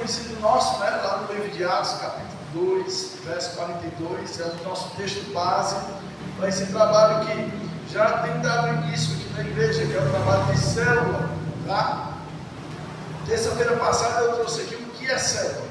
conhecido nosso, né, lá no livro de Atos, capítulo 2, verso 42, é o nosso texto base para esse trabalho que já tem dado início aqui na igreja, que é o trabalho de célula, tá? Terça-feira passada eu trouxe aqui o que é célula,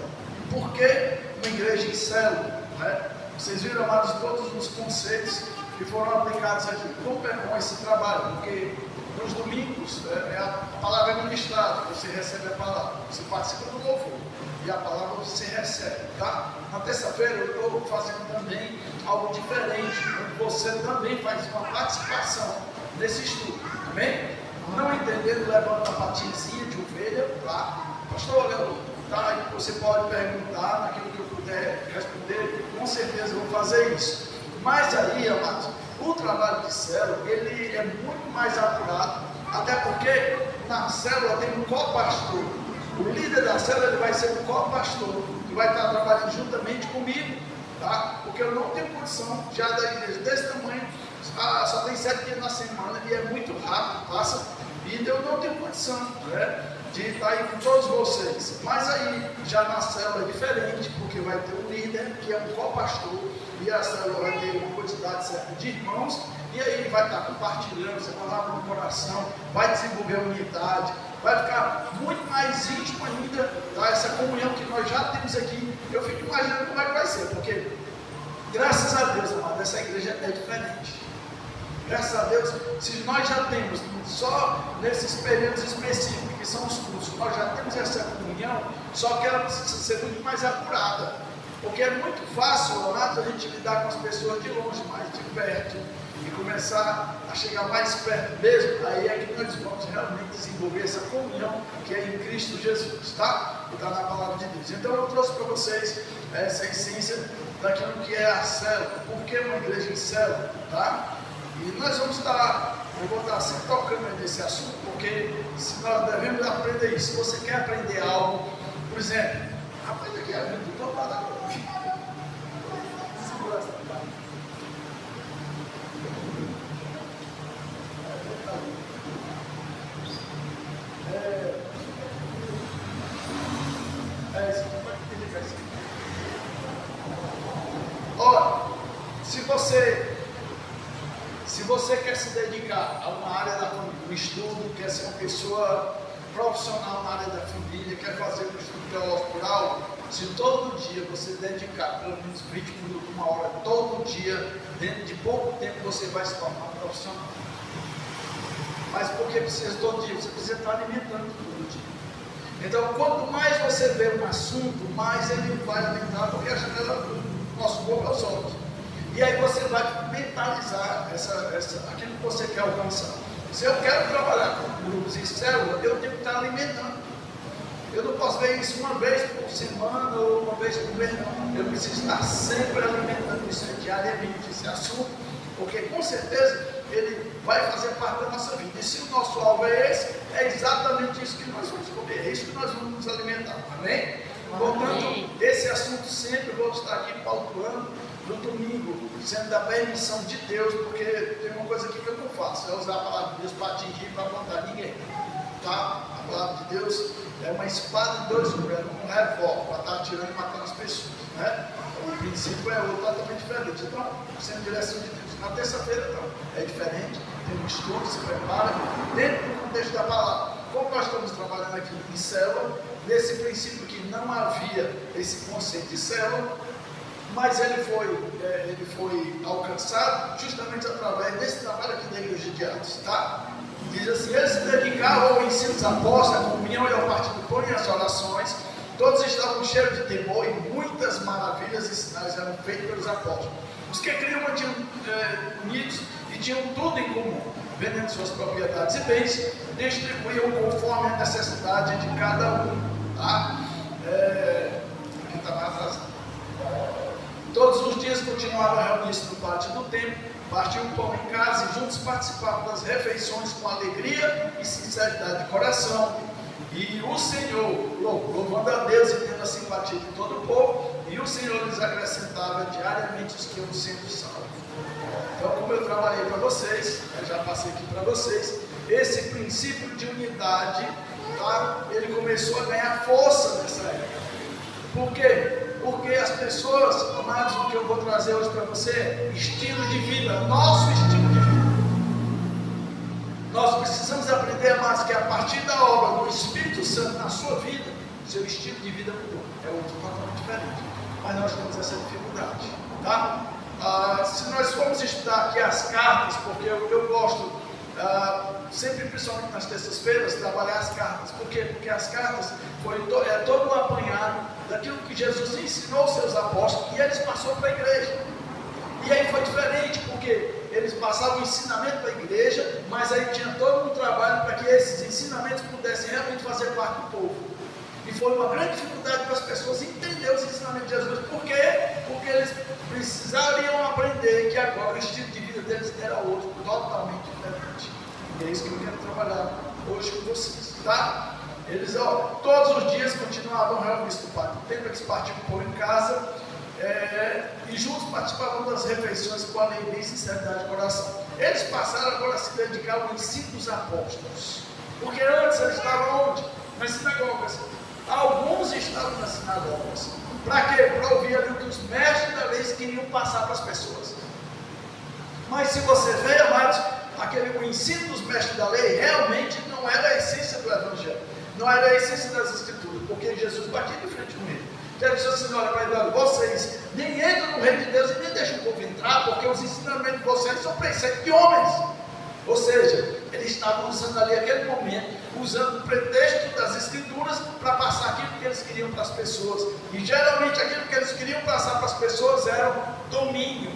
por que uma igreja em célula, né? Vocês viram, amados, todos os conceitos que foram aplicados aqui. Como é bom esse trabalho, porque nos domingos a palavra é ministrada, você recebe a palavra, você participa do louvor e a palavra você recebe, tá? Na terça-feira eu estou fazendo também algo diferente, onde você também faz uma participação nesse estudo, amém? Não entendendo, levanta a patinha de ovelha, tá? Pastor, tá? E você pode perguntar naquilo que eu puder responder, com certeza eu vou fazer isso. Mas aí, amados, o trabalho de célula, ele é muito mais apurado, até porque na célula tem um co-pastor. O líder da célula ele vai ser um co-pastor, que vai estar trabalhando juntamente comigo, tá? Porque eu não tenho condição já da igreja desse tamanho, só tem 7 dias na semana e é muito rápido, passa, e eu não tenho condição, né, de estar aí com todos vocês. Mas aí, já na célula é diferente, porque vai ter um líder, que é um co-pastor, e a célula vai ter uma quantidade certa de irmãos, e aí ele vai estar compartilhando essa palavra no coração, vai desenvolver unidade, vai ficar muito mais íntimo ainda, tá? Essa comunhão que nós já temos aqui. Eu fico imaginando como é que vai ser, porque graças a Deus, amado, essa igreja é diferente. Graças a Deus, se nós já temos, só nesses períodos específicos, que são os cursos, nós já temos essa comunhão, só que ela precisa ser muito mais apurada. Porque é muito fácil, amado, a gente lidar com as pessoas de longe, mais de perto, e começar a chegar mais perto mesmo. Aí é que nós vamos realmente desenvolver essa comunhão que é em Cristo Jesus, tá? Que está na palavra de Deus. Então eu trouxe para vocês essa essência daquilo que é a célula. Por que uma igreja em célula, tá? E nós vamos estar, eu vou estar sempre tocando nesse assunto, porque se nós devemos aprender isso. Se você quer aprender algo, por exemplo, aprenda aqui a vida, estou parado. Segura essa palavra. Isso, como é que tem isso? Olha, se você quer se dedicar a uma área da família, um estudo, quer ser uma pessoa profissional na área da família, quer fazer um estudo teológico por algo, se todo dia você dedicar pelo menos 20 minutos, 1 hora, todo dia, dentro de pouco tempo você vai se tornar um profissional. Mas por que precisa todo dia? Você precisa estar alimentando todo dia. Então, quanto mais você vê um assunto, mais ele vai alimentar, porque a janela do nosso corpo é os olhos. E aí você vai mentalizar aquilo que você quer alcançar. Se eu quero trabalhar com grupos em célula, eu tenho que estar alimentando. Eu não posso ver isso uma vez por semana ou uma vez por mês, não. Eu preciso estar sempre alimentando isso diariamente, esse assunto, porque com certeza ele vai fazer parte da nossa vida. E se o nosso alvo é esse, é exatamente isso que nós vamos comer, é isso que nós vamos nos alimentar. Amém? Portanto, esse assunto sempre eu vou estar aqui pautuando no domingo, sendo da permissão de Deus, porque tem uma coisa aqui que eu não faço, é usar a palavra de Deus para atingir, para apontar ninguém. Tá? A palavra de Deus é uma espada de 2 gumes, é um revólver para estar atirando e matando as pessoas, né? O princípio é outro totalmente diferente. Então, sendo direção de Deus. Na terça-feira, não, é diferente, tem um estudo, se prepara, dentro do contexto da palavra. Como nós estamos trabalhando aqui em célula, nesse princípio que não havia esse conceito de célula, mas ele foi alcançado justamente através desse trabalho aqui da igreja de Atos, tá? Diz assim: eles se dedicavam ao ensino dos apóstolos, à comunhão e ao partir do pão e às orações. Todos estavam cheios de temor e muitas maravilhas e sinais eram feitos pelos apóstolos. Os que criam mantinham unidos e tinham tudo em comum, vendendo suas propriedades e bens, distribuíam conforme a necessidade de cada um. Tá? Aqui está mais atrasado. Todos os dias continuavam a reunir-se no pátio do templo, partiam o pão em casa e juntos participavam das refeições com alegria e sinceridade de coração. E o Senhor, louvando a Deus e tendo a simpatia de todo o povo, e o Senhor lhes acrescentava diariamente os que iam sendo salvos. Então, como eu trabalhei para vocês, eu já passei aqui para vocês, esse princípio de unidade, tá? Ele começou a ganhar força nessa época. Por quê? Porque as pessoas, amados, o que eu vou trazer hoje para você, estilo de vida, nosso estilo de vida. Nós precisamos aprender, amados, que a partir da obra do Espírito Santo na sua vida, seu estilo de vida mudou. É outro totalmente diferente. Mas nós temos essa dificuldade, tá? Se nós formos estudar aqui as cartas, porque eu gosto, sempre, principalmente nas terças-feiras, trabalhar as cartas. Por quê? Porque as cartas é todo um apanhado daquilo que Jesus ensinou aos seus apóstolos e eles passaram para a igreja. E aí foi diferente, porque eles passavam o ensinamento para a igreja, mas aí tinha todo um trabalho para que esses ensinamentos pudessem realmente fazer parte do povo. E foi uma grande dificuldade para as pessoas entender os ensinamentos de Jesus. Por quê? Porque eles precisariam aprender que agora o estilo de vida deles era outro, totalmente diferente. E é isso que eu quero trabalhar hoje com vocês, tá? Eles, todos os dias continuavam reunidos no pátio. O tempo eles partiam o pão em casa, e juntos participavam das refeições com alegria e sinceridade de coração. Eles passaram agora a se dedicar ao ensino dos apóstolos. Porque antes eles estavam onde? Nas sinagogas. Alguns estavam nas sinagogas. Para quê? Para ouvir ali o que os mestres da lei queriam passar para as pessoas. Mas se você vê, amados, o ensino dos mestres da lei realmente não era a essência do Evangelho. Não era a essência das Escrituras. Porque Jesus batia de frente com ele. Ele disse assim: olha, para ele, vocês nem entram no reino de Deus e nem deixam o povo entrar, porque os ensinamentos de vocês são preceitos de homens. Ou seja, eles estavam usando ali aquele momento, usando o pretexto das Escrituras para passar aquilo que eles queriam para as pessoas. E geralmente aquilo que eles queriam passar para as pessoas era o domínio.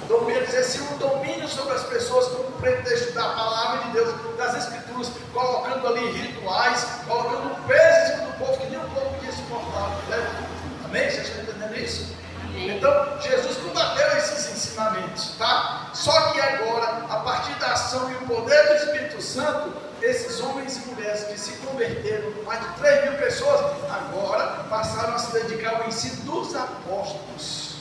Eles exerciam um domínio sobre as pessoas como pretexto da palavra de Deus, das Escrituras, colocando ali rituais, colocando um peso em cima do povo que nem o povo podia suportar. Né? Amém? Vocês estão entendendo isso? Amém. Então, Jesus combateu esses ensinamentos, tá? Só que agora, a partir da ação e o poder do Espírito Santo, esses homens e mulheres que se converteram, mais de 3.000 pessoas, agora passaram a se dedicar ao ensino dos apóstolos.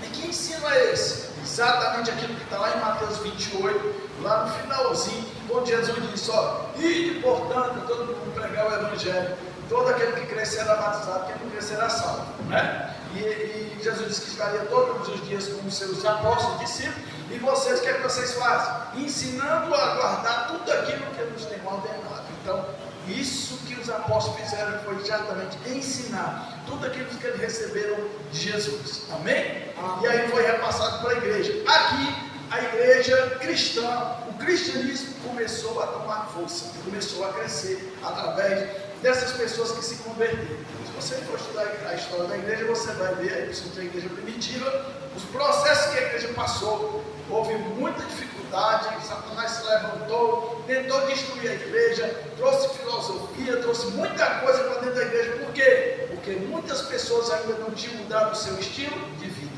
E que ensino é esse? Exatamente aquilo que está lá em Mateus 28, lá no finalzinho, onde Jesus disse: ide, portanto, todo mundo pregar o Evangelho. Todo aquele que crer será batizado, quem não crer será salvo, né? E Jesus disse que estaria todos os dias com os seus apóstolos, discípulos. E vocês, o que é que vocês fazem? Ensinando a guardar tudo aquilo que Ele nos tem ordenado. Então, isso que os apóstolos fizeram foi exatamente ensinar tudo aquilo que eles receberam de Jesus. Amém? E aí foi repassado para a igreja. Aqui, a igreja cristã, o cristianismo começou a tomar força, começou a crescer através dessas pessoas que se converteram. Se você for estudar a história da igreja, você vai ver, principalmente a igreja primitiva, os processos que a igreja passou. Houve muita dificuldade, Satanás se levantou, tentou destruir a igreja, trouxe filosofia, trouxe muita coisa para dentro da igreja. Por quê? Porque muitas pessoas ainda não tinham mudado o seu estilo de vida.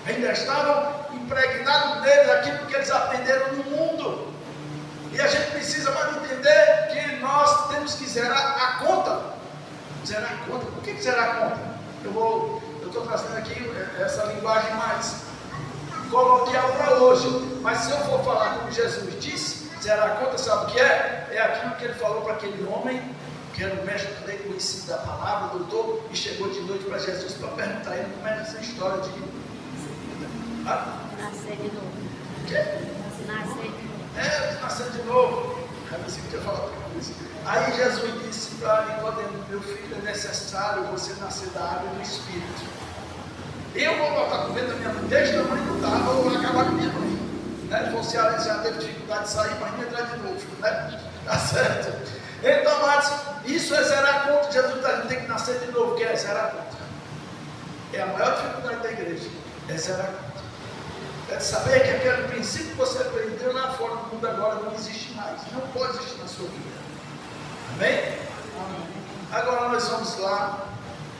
Ainda estavam impregnados neles aquilo que eles aprenderam no mundo. E a gente precisa mais entender que nós temos que zerar a conta. Zerar a conta? Por que zerar a conta? Eu estou trazendo aqui essa linguagem mais coloquial para hoje. Mas se eu for falar como Jesus disse, zerar a conta, sabe o que é? É aquilo que ele falou para aquele homem, que era o mestre da lei, conhecido da palavra, doutor, e chegou de noite para Jesus para perguntar a ele como é essa história de nascer de novo. O quê? Nascer de novo. Nascer de novo. Aí Jesus disse para Nicodemo: meu filho, é necessário você nascer da água e do Espírito. Eu vou botar com vento da minha mãe, desde a mãe não estava, eu vou acabar com minha mãe. Né? Ele falou: se ela já teve dificuldade de sair, mas não entrar de novo. Né? Tá certo? Então, amados, isso é zerar a conta. Jesus está dizendo: tem que nascer de novo. O que é zerar a conta? É a maior dificuldade da igreja, é zerar a conta. É de saber que aquele princípio que você aprendeu lá fora do mundo agora não existe mais. Não pode existir na sua vida. Amém? Amém. Agora nós vamos lá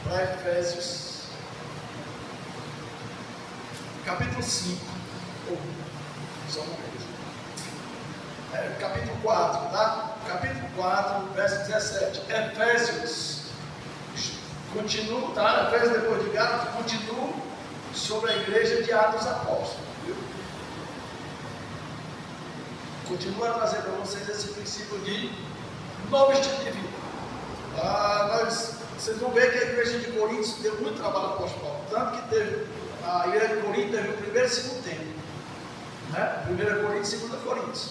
para Efésios, capítulo 5. Só um momento. Capítulo 4, tá? Capítulo 4, verso 17. Efésios. Continuo, tá? Efésios depois de Gálatas, continuo sobre a igreja de Atos Apóstolos. Continua a trazer para vocês esse princípio de novo estilo de vida. Vocês vão vão ver que a igreja de Corinto deu muito trabalho ao apóstolo Paulo, tanto que teve, a igreja de Corinto teve o primeiro e segundo tempo, né? 1 Coríntios e 2 Coríntios.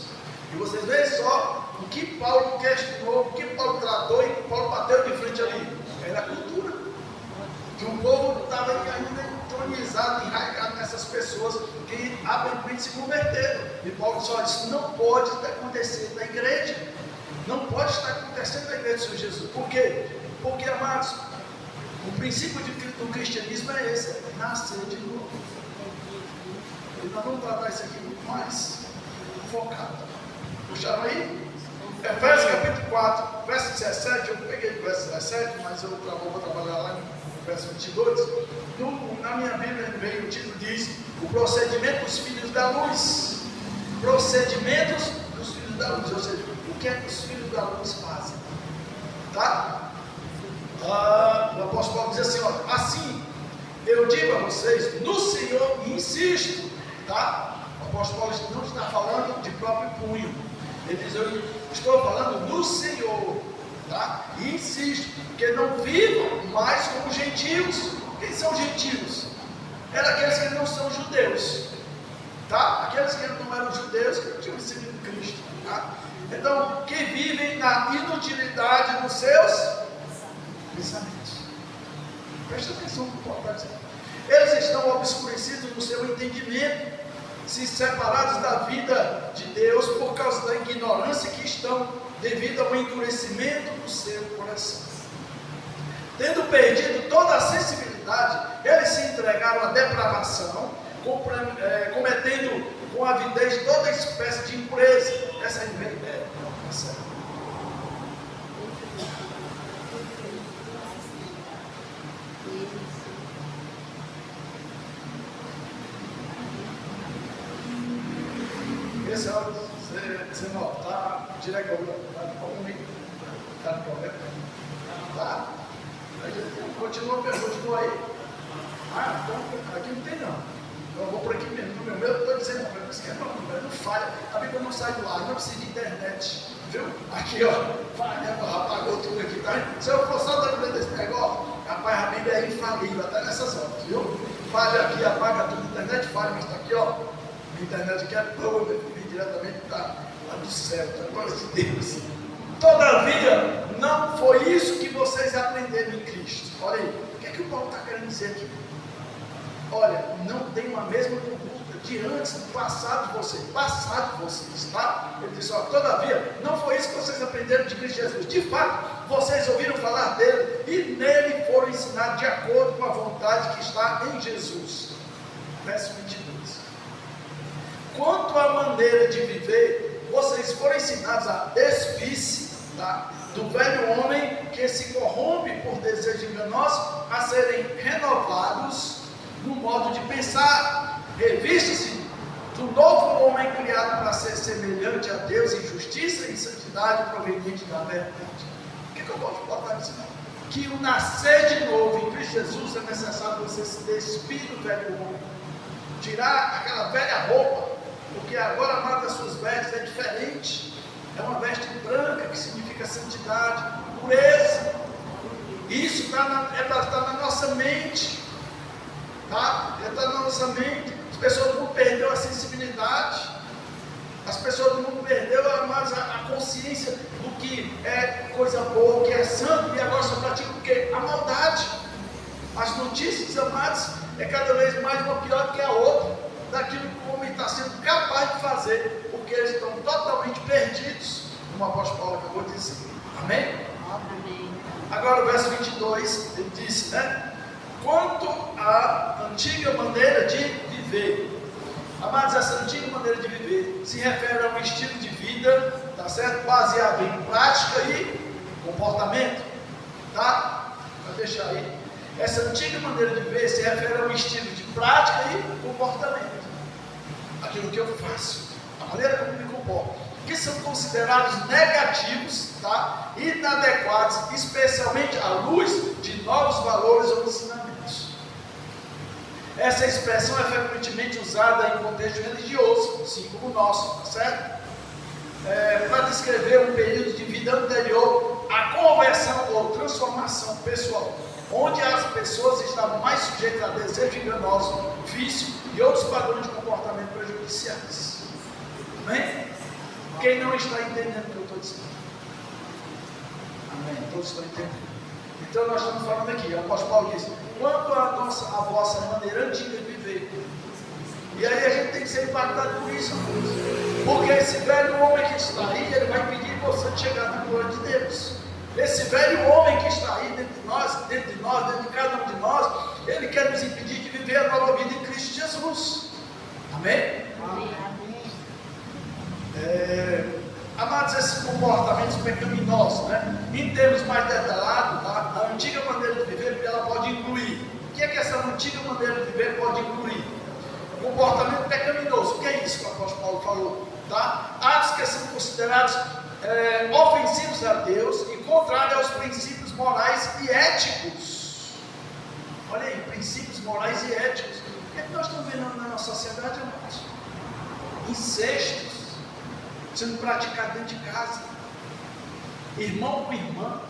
E vocês veem só o que Paulo questionou, o que Paulo tratou e o que Paulo bateu de frente ali. Era a cultura. Que o povo estava ainda entronizado, enraizado nessas pessoas que aparentemente se converteram. E Paulo disse: olha, isso não pode estar acontecendo na igreja. Não pode estar acontecendo na igreja do Senhor Jesus. Por quê? Porque, amados, o princípio do cristianismo é esse: é nascer de novo. E nós vamos tratar isso aqui muito mais focado. Puxaram aí? Efésios capítulo 4, verso 17. Eu peguei o verso 17, mas eu vou trabalhar lá no verso 22. Na minha Bíblia veio o título, diz: o procedimento dos filhos da luz. Procedimentos dos filhos da luz. Ou seja, o que é que os filhos da luz fazem? Tá? O apóstolo Paulo diz assim: olha, assim eu digo a vocês no Senhor e insisto. Tá? O apóstolo Paulo não está falando de próprio punho. Ele diz: eu estou falando no Senhor, tá? E insisto, que não vivam mais como gentios. Quem são gentios? Eram aqueles que não são judeus, tá? Aqueles que não eram judeus, que não tinham recebido Cristo, tá? Então, que vivem na inutilidade dos seus pensamentos. Presta atenção no que Paulo está dizendo. Eles estão obscurecidos no seu entendimento, se separados da vida de Deus por causa da ignorância que estão devido ao endurecimento do seu coração. Tendo perdido toda a sensibilidade, eles se entregaram à depravação, cometendo com avidez toda espécie de impureza. Essa é a ideia. Esse é o 19, tá? Direto ao comigo. Tá no problema? Tá? Continua aí. Ah, então aqui não tem não. Então eu vou por aqui mesmo. No meu eu estou dizendo, não falha. A Bíblia não sai do ar, não precisa de internet. Viu? Aqui, ó. Apagou tudo aqui, tá? Se eu for só dando desse negócio, rapaz, a Bíblia é infalível até nessas horas, viu? Falha aqui, apaga tudo, internet falha, mas tá aqui, ó. A internet aqui é boa, vem diretamente lá do céu, da glória de Deus. Todavia, não foi isso que vocês aprenderam em Cristo. Olha aí, o que é que o Paulo está querendo dizer aqui? Olha, não tem uma mesma conduta de antes, do passado de vocês, tá? Ele disse: ó, todavia, não foi isso que vocês aprenderam de Cristo Jesus. De fato, vocês ouviram falar dele e nele foram ensinados de acordo com a vontade que está em Jesus. Verso 22. Quanto à maneira de viver, vocês foram ensinados a despir-se, tá, do velho homem que se corrompe por desejo enganoso, a serem renovados no modo de pensar. Revista-se do novo homem criado para ser semelhante a Deus em justiça e santidade proveniente da verdade. O que eu posso botar nisso? Que o nascer de novo em Cristo Jesus é necessário você se despir do velho homem, tirar aquela velha roupa. Porque agora a marca das suas vestes é diferente. É uma veste branca que significa santidade, pureza. Isso é para estar na nossa mente. Tá? É estar na nossa mente. As pessoas não perderam a sensibilidade. As pessoas não perderam mais a consciência do que é coisa boa, o que é santo, e agora só praticam o quê? A maldade. As notícias, amados, é cada vez mais uma pior que a outra daquilo que o homem está sendo capaz de fazer, porque eles estão totalmente perdidos, como o apóstolo Paulo acabou de dizer. Amém? Amém. Agora o verso 22, ele diz, né? Quanto à antiga maneira de viver. Amados, essa antiga maneira de viver se refere a um estilo de vida, tá certo? Baseado em prática e comportamento, tá? Vai deixar aí. Essa antiga maneira de viver se refere a um estilo de prática e comportamento. Aquilo que eu faço, a maneira como me comporto, que são considerados negativos, tá? Inadequados, especialmente à luz de novos valores ou ensinamentos. Essa expressão é frequentemente usada em contexto religioso, assim como o nosso, tá certo? Para descrever um período de vida anterior a conversão ou transformação pessoal, onde as pessoas estavam mais sujeitas a desejo enganoso, vício e outros padrões de comportamento prejudiciais. Amém? Quem não está entendendo o que eu estou dizendo? Amém? Todos estão entendendo. Então nós estamos falando aqui, o apóstolo Paulo diz, quanto a vossa maneira antiga de viver. E aí a gente tem que ser impactado por isso, porque esse velho homem que está aí, ele vai impedir você de chegar na glória de Deus. Esse velho homem que está aí dentro de nós, dentro de cada um de nós, ele quer nos impedir de viver a nova vida em Cristo Jesus. Amém? Amém. Amados, esses comportamentos pecaminosos, né? Em termos mais detalhados, tá? A antiga maneira de viver, ela pode incluir. O que é que essa antiga maneira de viver pode incluir? Comportamento pecaminoso. O que é isso que o apóstolo Paulo falou? Tá? Atos que são considerados ofensivos a Deus e contrários aos princípios morais e éticos. Olha aí, princípios morais e éticos. O que é que nós estamos vendo na nossa sociedade, amados? Incestos sendo praticado dentro de casa, irmão com irmã,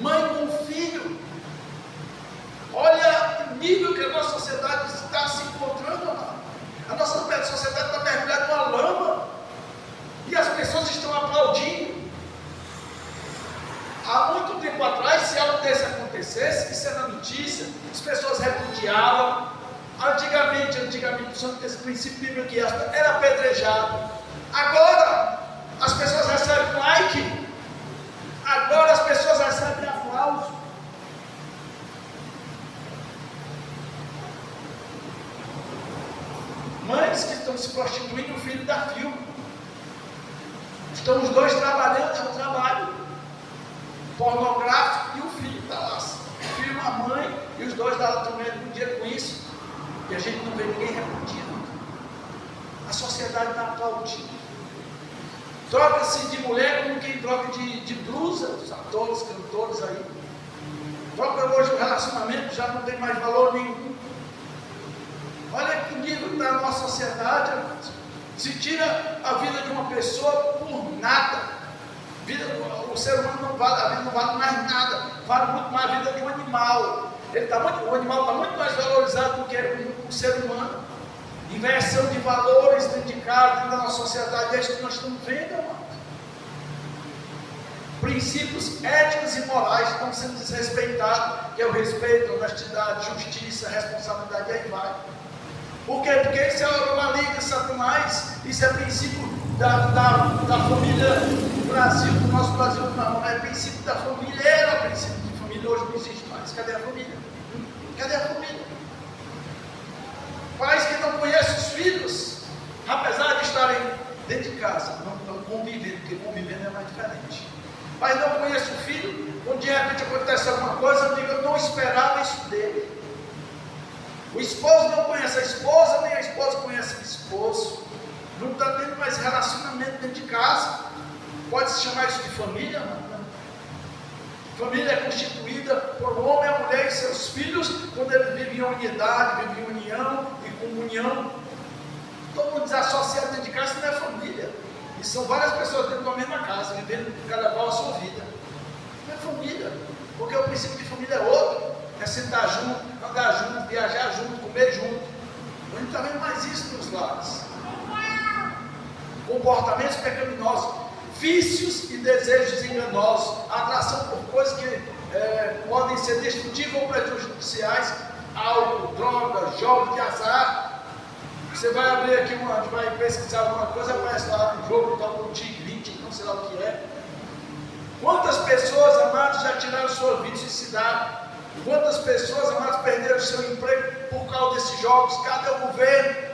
mãe com filho. Olha o nível que a nossa sociedade está se encontrando, amado. A nossa sociedade está mergulhada numa lama e as pessoas estão aplaudindo. Há muito tempo atrás, se algo desse acontecesse, isso era notícia, as pessoas repudiavam. Antigamente, usando esse princípio bíblico que era apedrejado. Agora, as pessoas recebem like. Agora as pessoas recebem aplauso. Mães que estão se prostituindo, o filho dá filme. Estão os dois trabalhando, é um trabalho pornográfico e o filho está lá. O filho, a mãe e os dois estão ganhando um dia com isso. E a gente não vê ninguém repudiando. A sociedade está aplaudindo. Troca-se de mulher como quem troca de blusa, os atores, cantores aí. Troca hoje o relacionamento, já não tem mais valor nenhum. Olha que nível está a nossa sociedade, amados. Se tira a vida de uma pessoa por nada. O ser humano não vale, a vida não vale mais nada. Vale muito mais a vida de um animal. O animal está muito mais valorizado do que o ser humano. Inversão de valores dentro de casa, dentro da nossa sociedade, é isso que nós estamos vendo, amado. Princípios éticos e morais estão sendo desrespeitados, que é o respeito, honestidade, justiça, responsabilidade, e aí vai. Por quê? Porque isso é uma liga de Satanás, isso é princípio da família do Brasil, do nosso Brasil não é princípio da família, era princípio de família, hoje não existe mais. Cadê a família? Cadê a família? Pais que não conhecem os filhos, apesar de estarem dentro de casa, não estão convivendo, porque convivendo é mais diferente. Mas não conhece o filho, quando de repente acontece alguma coisa, eu não esperava isso dele. O esposo não conhece a esposa, nem a esposa conhece o esposo. Não está tendo mais relacionamento dentro de casa. Pode-se chamar isso de família? Não. Família é constituída por um homem, a mulher e seus filhos, quando eles vivem em unidade, vivem em união e comunhão. Todo mundo desassociado dentro de casa, isso não é família. E são várias pessoas dentro da mesma casa, vivendo cada qual a sua vida. Não é família, porque o princípio de família é outro. É sentar junto, andar junto, viajar junto, comer junto. A gente está vendo mais isso nos lares. Comportamentos pecaminosos, vícios e desejos enganosos, atração por coisas que podem ser destrutivas ou prejudiciais, álcool, drogas, jogos de azar. Você vai abrir aqui, a gente vai pesquisar alguma coisa, aparece lá no jogo, tal, no Tigre, não sei lá o que é. Quantas pessoas, amados, já tiraram sua vida e se suicidaram? Quantas pessoas, amados, perderam seu emprego por causa desses jogos? Cadê o governo?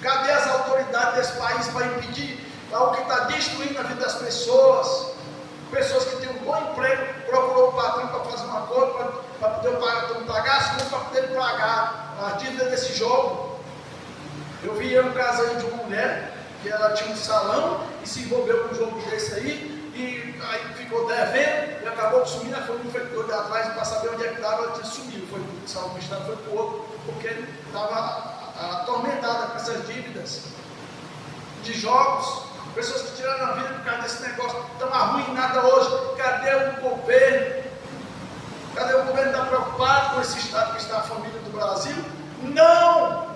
Cadê as autoridades desse país para impedir algo que está destruindo a vida das pessoas? Pessoas que têm um bom emprego, procurou o patrão para fazer uma coisa, para poder o patrão pagar as contas, para poder pagar a dívida desse jogo. Eu vi um caso aí de uma mulher, que ela tinha um salão e se envolveu com um jogo desse aí, e aí ficou devendo e acabou sumindo. Ela foi no prefeitura de atrás para saber onde é que estava, ela sumiu, foi para o salão do estado, foi para o outro, porque ele estava atormentada com essas dívidas de jogos. pessoas que tiraram a vida por causa desse negócio, estão arruinadas hoje. Cadê o governo? Cadê o governo? Está preocupado com esse estado que está a família do Brasil? Não!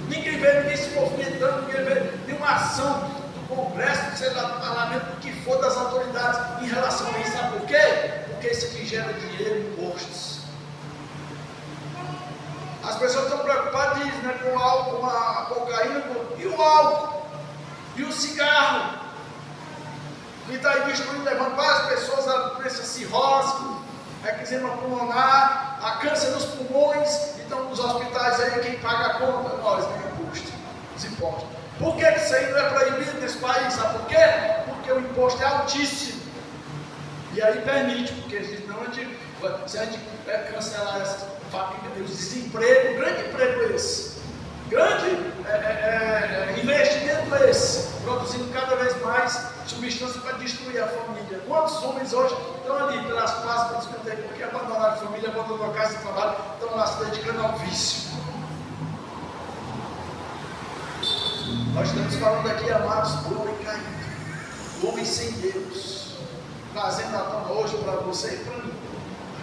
Ninguém vê ninguém se movimentando, ninguém vê nenhuma ação do Congresso, sei lá, do Parlamento, do que for das autoridades em relação a isso. Sabe por quê? Porque isso aqui gera dinheiro e impostos. As pessoas estão preocupadas né, com o álcool, com a cocaína, e o álcool, e o cigarro, que está aí destruindo, levando várias pessoas a doença cirrose, eczema pulmonar, a câncer nos pulmões. Então, nos hospitais aí, quem paga a conta? Nós, né? Imposto, os impostos. Por que isso aí não é proibido nesse país? Sabe por quê? Porque o imposto é altíssimo. E aí permite, porque senão se a gente cancelar essa fábrica, o desemprego, grande emprego esse, grande investimento esse, produzindo cada vez mais substância para destruir a família. Quantos homens hoje estão ali pelas praças, pelos canteiros, porque abandonaram a família, abandonaram a casa de trabalho, estão lá se dedicando ao vício. Nós estamos falando aqui, amados, homem caído, homem sem Deus, trazendo a tona hoje para você e para mim.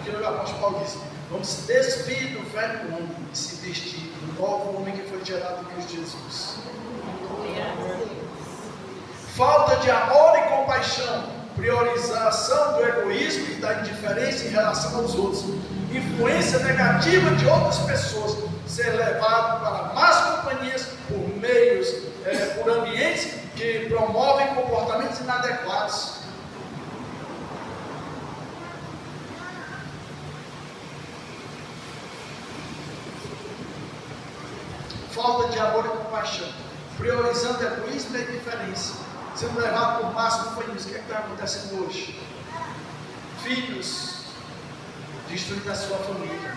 Aqui o apóstolo Paulo diz: vamos se despir do velho homem e se vestir do novo homem que foi gerado em Cristo Jesus. Falta de amor e compaixão, priorização do egoísmo e da indiferença em relação aos outros, influência negativa de outras pessoas, ser levado para más companhias por meios, por ambientes que promovem comportamentos inadequados. Falta de amor e compaixão, priorizando egoísmo e indiferença, sendo levado por más companhias. O que está acontecendo hoje? Filhos destruindo a sua família,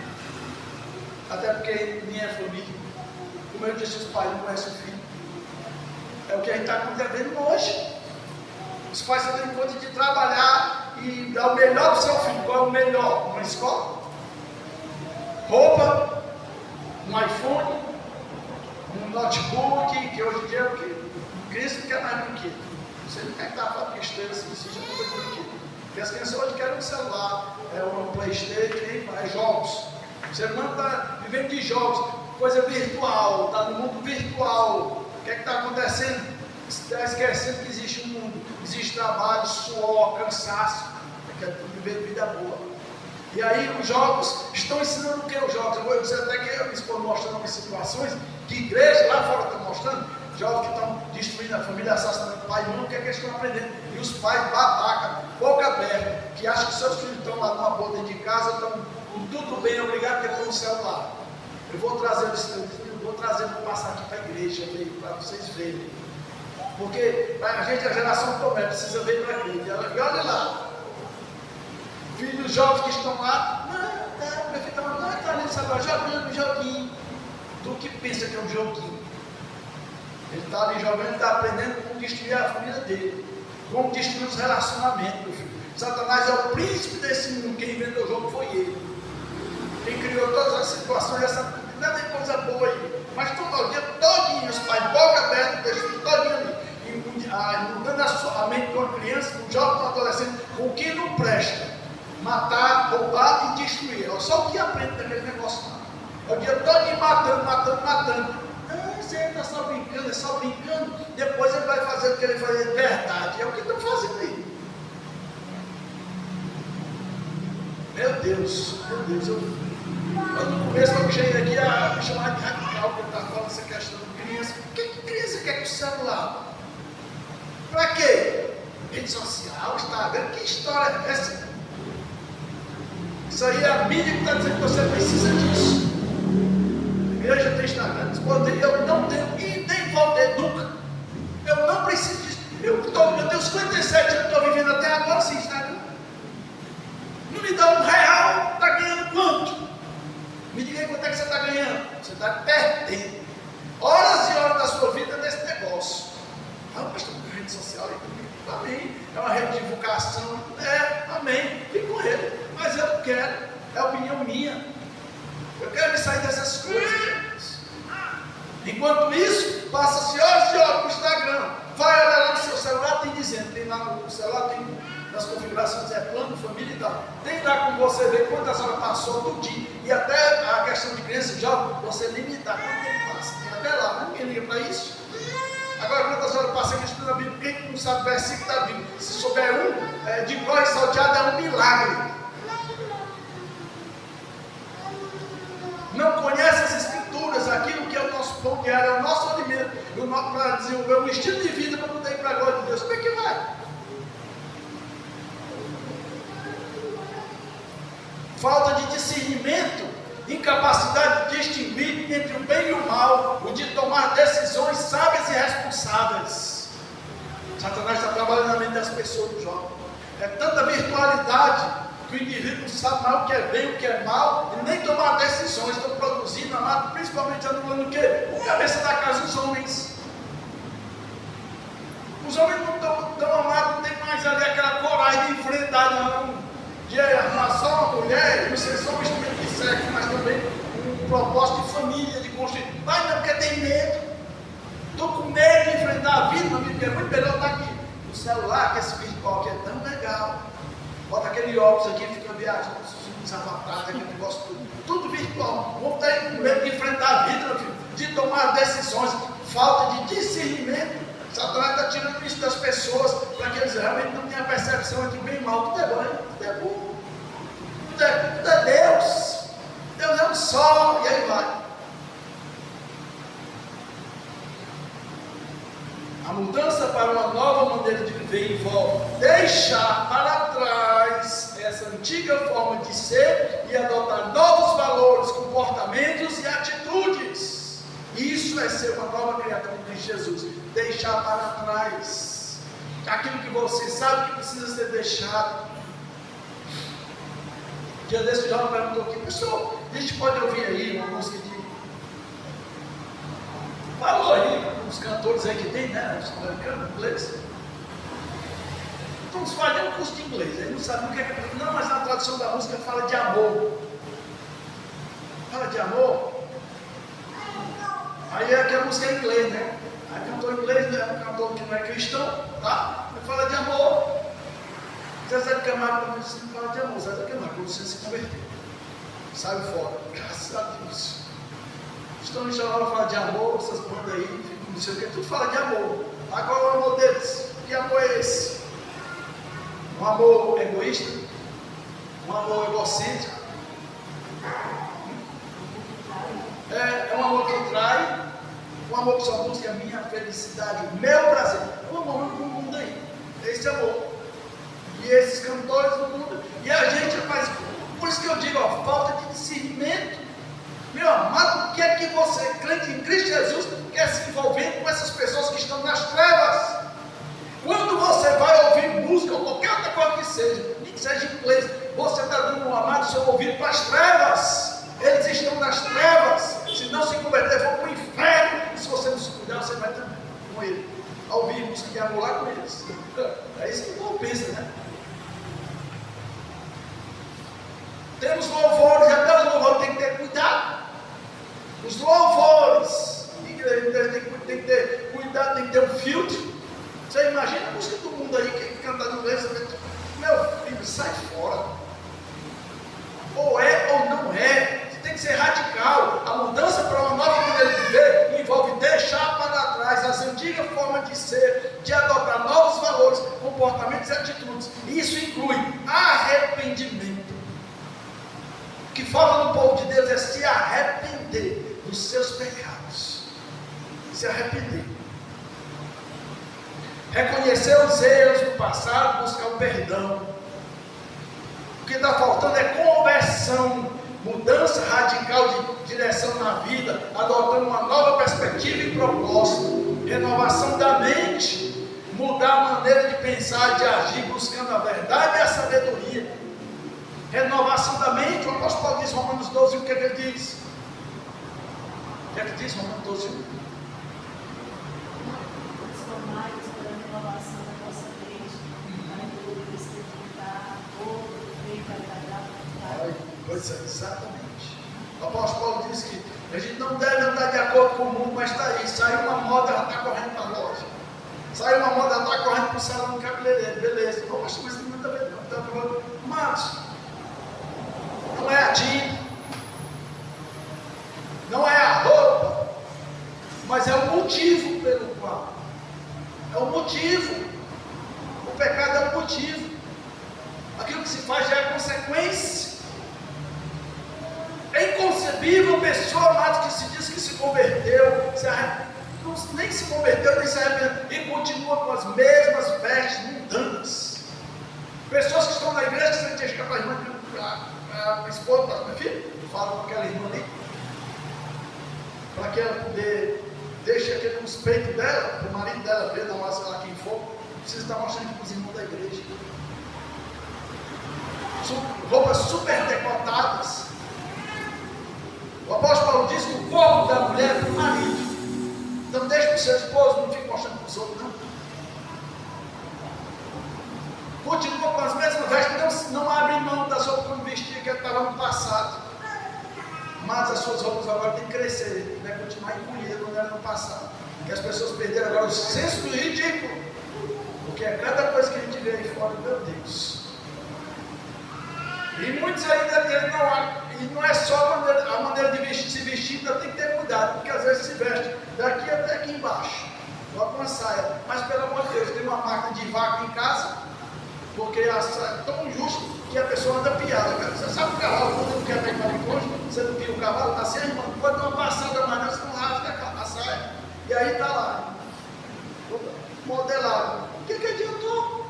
até porque nem é família. Como eu disse, os pais não conhecem o filho. É o que a gente está acontecendo hoje. Os pais estão dando conta de trabalhar e dar o melhor para o seu filho. Qual é o melhor? Uma escola, roupa, um iPhone, um notebook, que hoje em dia é o que criança não quer mais brinquedo. Você não quer que está falando besteira assim, seja tudo brinquedo. Porque as crianças hoje querem um celular, um Playstation, jogos. O ser humano está vivendo de jogos, coisa virtual, está no mundo virtual. O que é que está acontecendo? Está esquecendo que existe um mundo, existe trabalho, suor, cansaço, quer viver vida boa. E aí os jogos estão ensinando o que os jogos? Eu vou dizer até que eu estou mostrando algumas situações que igreja lá fora está mostrando, jovens que estão destruindo a família, assassinando o pai e mãe, o que é que eles estão aprendendo? E os pais babaca, boca aberta, que acham que seus filhos estão lá numa boa dentro de casa, estão tudo bem, obrigado, porque estão no celular. Eu vou trazer, vou passar aqui para a igreja, para vocês verem. Porque a gente, a geração Tomé, precisa vir para a igreja. E olha lá, filhos jovens que estão lá, meu filho está ali, sabe, jogando um joguinho. Tu que pensa que é um joguinho? Ele está ali jogando, ele está aprendendo como destruir a família dele, como destruir os relacionamentos, meu filho. Satanás é o príncipe desse mundo, quem inventou o jogo foi ele. Quem criou todas as situações, essa não tem coisa boa aí. Mas todo dia, todinho, os pais, boca aberta, deixam todinho ali, mudando a mente de uma criança, de um jovem, de um adolescente, com o que não presta. Matar, roubar e destruir. É só o que aprende daquele negócio lá. É o dia todo matando. Você está só brincando, é só brincando. Depois ele vai fazer o que ele faz de verdade. É o que estão fazendo aí. Meu Deus. Eu no começo eu cheguei aqui a me chamar de radical, porque eu estava falando essa questão de criança. O que criança quer com o celular? Para quê? Rede social, Instagram, que história é essa? Isso aí é a mídia que está dizendo que você precisa disso. A igreja tem Instagram, eu não tenho e nem vou ter nunca. Eu não preciso disso. Eu tenho 57 anos, estou vivendo até agora sem Instagram. Não me dá R$1, está ganhando quanto? Me diga aí quanto é que você está ganhando. Você está perdendo horas e horas da sua vida nesse negócio. Mas estou com rede social aí. Amém. É uma rede de divulgação. Amém. Fique com ele. Mas eu não quero. É a opinião minha. Eu quero me sair dessas coisas. Enquanto isso, passa-se horas e horas no Instagram. Vai olhar lá dizendo, tem lá no celular, tem nas configurações, plano, família e tal. Tem lá como você ver quantas horas passou do dia. E até a questão de criança e jovem, você limitar quanto tempo passa. Tem até lá, ninguém liga para isso. Agora, quantas horas passa que estuda a Bíblia? Quem não sabe o versículo da Bíblia? Se souber de glória e salteado, é um milagre. Não conhece as Escrituras, aquilo que é o nosso pão diário, é o nosso alimento, para desenvolver um estilo de vida para poder ir para a glória de Deus. Como é que vai? Falta de discernimento, incapacidade de distinguir entre o bem e o mal, o de tomar decisões sábias e responsáveis. Satanás está trabalhando na mente das pessoas, do jovem. É tanta virtualidade que o indivíduo não sabe mais o que é bem, o que é mal, e nem tomar decisões. Estão produzindo, amado, principalmente anulando o quê? O cabeça da casa, os homens. Os homens não estão amados, não tem mais ali aquela coragem de enfrentar, não. De arrumar só uma mulher, não ser só um instrumento de sexo, mas também um propósito de família, de construir. Vai não, porque tem medo. Estou com medo de enfrentar a vida, porque é muito melhor estar aqui no celular, que esse virtual que é tão legal. Bota aquele óculos aqui, fica viajando, sapatado, aquele negócio tudo virtual. Vamos estar aí com medo de enfrentar a vida, meu filho, de tomar decisões, falta de discernimento. Satanás está tirando isso das pessoas, para que eles realmente não tenham a percepção entre o bem e o mal. Tudo é bom, tudo é bom. Tudo é Deus. Deus é um só, e aí vai. A mudança para uma nova maneira de viver envolve deixar para trás essa antiga forma de ser e adotar novos valores, comportamentos e atitudes. Isso é ser uma nova criatura de Jesus. Deixar para trás aquilo que você sabe que precisa ser deixado. Um dia desse jovem perguntou aqui, pessoal, a gente pode ouvir aí uma música de... Falou aí, uns cantores aí que tem, né? Os americanos, inglês. Então, se faz um curso de inglês, aí não sabe o que é. Não, mas na tradução da música fala de amor. Fala de amor. Aí é que a música é em inglês, né? Aí cantor inglês, né? Um cantor que não é cristão, tá? Ele fala de amor. Zezé de Camargo não fala de amor. Zezé de Camargo, quando você se converteu, sai fora. Graças a Deus. Estão em geral falar de amor, essas bandas aí, não sei o que, tudo fala de amor. Agora o amor deles, que amor é esse? Um amor egoísta? Um amor egocêntrico? É um amor que trai, um amor que só busca a minha felicidade, o meu prazer. Um amor no mundo aí, esse amor. E esses cantores no mundo, e a gente faz, por isso que eu digo, ó, falta de discernimento. Meu amado, o que é que você, crente em Cristo Jesus, quer se envolver com essas pessoas que estão nas trevas? Quando você vai ouvir música ou qualquer outra coisa que seja, nem que seja em inglês, você está dando um amado seu ouvido para as trevas. Eles estão nas trevas. Se não se converter, vão para o inferno. E se você não se cuidar, você vai também com ele. A ouvir música de amor lá com eles. É isso que o povo pensa, né? Temos louvores, até os louvores tem que ter cuidado. Os louvores, tem que ter cuidado, tem que ter um filtro. Você imagina a música do mundo aí, que canta no inglês, meu filho, sai fora. Ou é ou não é. Você tem que ser radical. A mudança para uma nova maneira de viver envolve deixar para trás as antigas formas de ser, de adotar novos valores, comportamentos e atitudes. Isso inclui arrependimento. O que falta no povo de Deus é se arrepender dos seus pecados. Se arrepender. Reconhecer os erros do passado, buscar o perdão. O que está faltando é conversão, mudança radical de direção na vida, adotando uma nova perspectiva e propósito, renovação da mente, mudar a maneira de pensar, de agir, buscando a verdade e a sabedoria. Renovação da mente, o apóstolo Paulo diz, Romanos 12, o que é que ele diz? O que é que diz Romanos 12? Pois é, exatamente. O apóstolo Paulo diz que a gente não deve andar de acordo com o mundo, mas está aí, saiu uma moda, ela está correndo para a loja. Saiu uma moda, ela está correndo para o salão do cabeleireiro, beleza. Não, mas não tem nada a ver, não. Está falando, amados, não é a tinta, não é a roupa, mas é o motivo pelo qual. É o motivo. O pecado é o motivo. Aquilo que se faz já é consequência. É inconcebível pessoa, amado, que se diz que se converteu, nem se converteu, nem se arrependeu, e continua com as mesmas vestes mundanas. Pessoas que estão na igreja, que você chega para a irmã, a esposa, para meu filho, fala com aquela irmã ali, para que ela poder, deixa aquele nos peitos dela, para o marido dela ver, não sei lá quem for, precisa estar mostrando para os irmãos da igreja. Roupas super decotadas. O apóstolo Paulo diz que o corpo da mulher é do marido. Então deixa para o seu esposo, não fique mostrando para os outros, não. Continua com as mesmas vestes, não abre mão das roupas como vestia que ele estava no passado. Mas as suas roupas agora têm que crescer, não é continuar encolhida como era no passado. Porque as pessoas perderam agora o senso do ridículo. Porque é cada coisa que a gente vê aí fora, meu Deus. E muitos ainda não é só a maneira de se vestir, ainda tem que ter cuidado, porque às vezes se veste daqui até aqui embaixo, coloca uma saia, mas pelo amor de Deus, tem uma máquina de vácuo em casa, porque a saia é tão injusta que a pessoa anda piada, cara. Você sabe o cavalo, quando não quer pegar de coxa, você não pia o cavalo, está assim, irmão, quando dá uma passada mais, você não rasga a saia, e aí está lá, modelado. O que adiantou?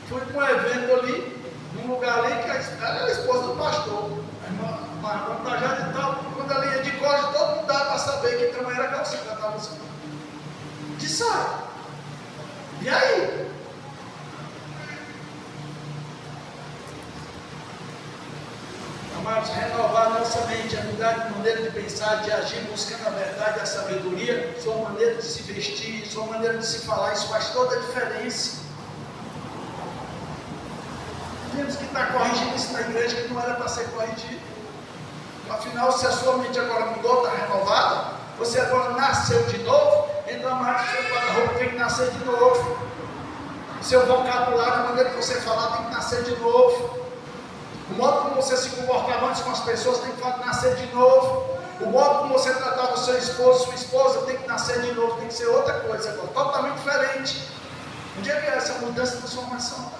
Fui para um evento ali, num lugar ali que ela era a esposa do pastor, a irmã Tajada e tal, quando ela ia de costas, todo mundo dava para saber que tamanho era a calcinha que ela estava usando. De saia. E aí? Amados, renovar nossa mente, a mudar de maneira de pensar, de agir, buscando a verdade e a sabedoria, sua maneira de se vestir, sua maneira de se falar, isso faz toda a diferença. Temos que estar corrigindo isso na igreja, que não era para ser corrigido. Afinal, se a sua mente agora mudou, está renovada, você agora nasceu de novo, então amado, seu guarda-roupa tem que nascer de novo. Seu vocabulário, a maneira que você falar, tem que nascer de novo. O modo como você se comportava antes com as pessoas tem que nascer de novo. O modo como você tratava o seu esposo, sua esposa, tem que nascer de novo, tem que ser outra coisa agora, totalmente diferente. Onde é que é essa mudança e transformação?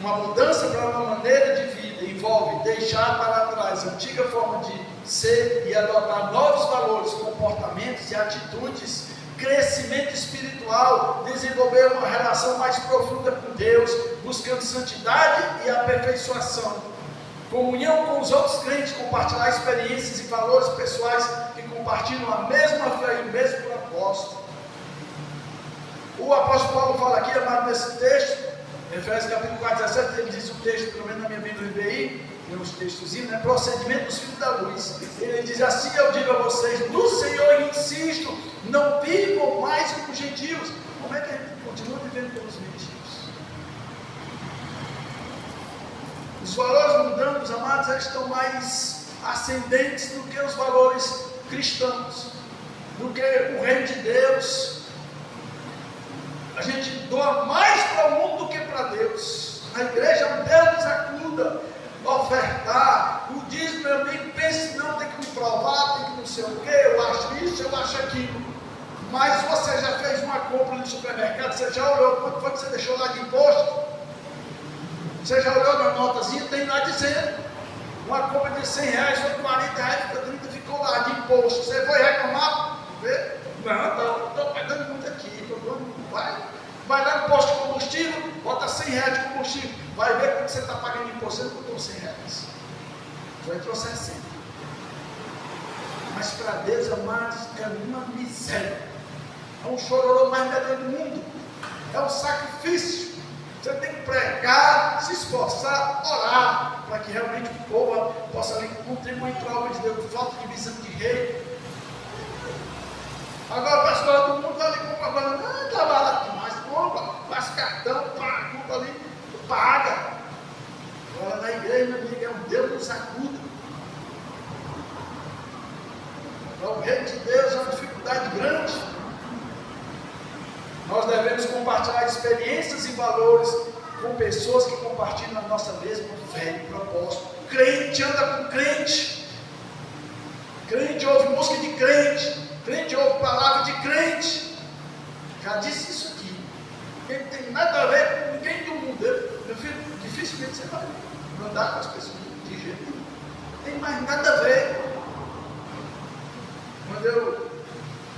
Uma mudança para uma maneira de vida envolve deixar para trás a antiga forma de ser e adotar novos valores, comportamentos e atitudes, crescimento espiritual, desenvolver uma relação mais profunda com Deus, buscando santidade e aperfeiçoação, comunhão com os outros crentes, compartilhar experiências e valores pessoais que compartilham a mesma fé e o mesmo propósito. O apóstolo Paulo fala aqui, amado, nesse texto, Efésios capítulo 4, 17, ele diz o texto, pelo menos na minha Bíblia RBI, tem uns textozinhos, né? Procedimento dos filhos da luz. Ele diz assim: eu digo a vocês, no Senhor insisto, não vivam mais como gentios. Como é que a gente continua vivendo como os gentios? Os valores mundanos, amados, eles estão mais ascendentes do que os valores cristãos, do que o reino de Deus. A gente doa mais para o mundo do que para Deus. Na igreja, Deus nos acuda, ofertar. O dízimo, meu amigo, pense, não, tem que me provar, tem que não sei o que, eu acho isso, eu acho aquilo. Mas você já fez uma compra no supermercado, você já olhou quanto foi que você deixou lá de imposto? Você já olhou na notazinha, tem lá dizendo, uma compra de 100 reais, foi 40 reais, ficou 30, ficou lá de imposto. Você foi reclamar? Vê? Não, estou pagando muito aqui, vai lá no posto de combustível, bota 100 reais de combustível, vai ver quanto você está pagando de imposto, você não botou 100 reais, já entrou 60. Mas para Deus, amados, é uma miséria, é um chororô mais medonho do mundo, é um sacrifício. Você tem que pregar, se esforçar, orar, para que realmente o povo possa ali contribuir para a obra de Deus, falta de visão de rei. Agora, pastor, todo mundo vai ali comprar agora, não, está barato demais, compra, faz cartão, compra ali, paga. Agora na igreja, meu amigo, é um Deus Devemos compartilhar experiências e valores com pessoas que compartilham a nossa mesma fé e propósito. Crente anda com crente. Crente ouve música de crente. Crente ouve palavra de crente. Já disse isso aqui. Ele não tem nada a ver com ninguém do mundo. Meu filho, dificilmente você vai andar com as pessoas de jeito nenhum. Não tem mais nada a ver. Quando eu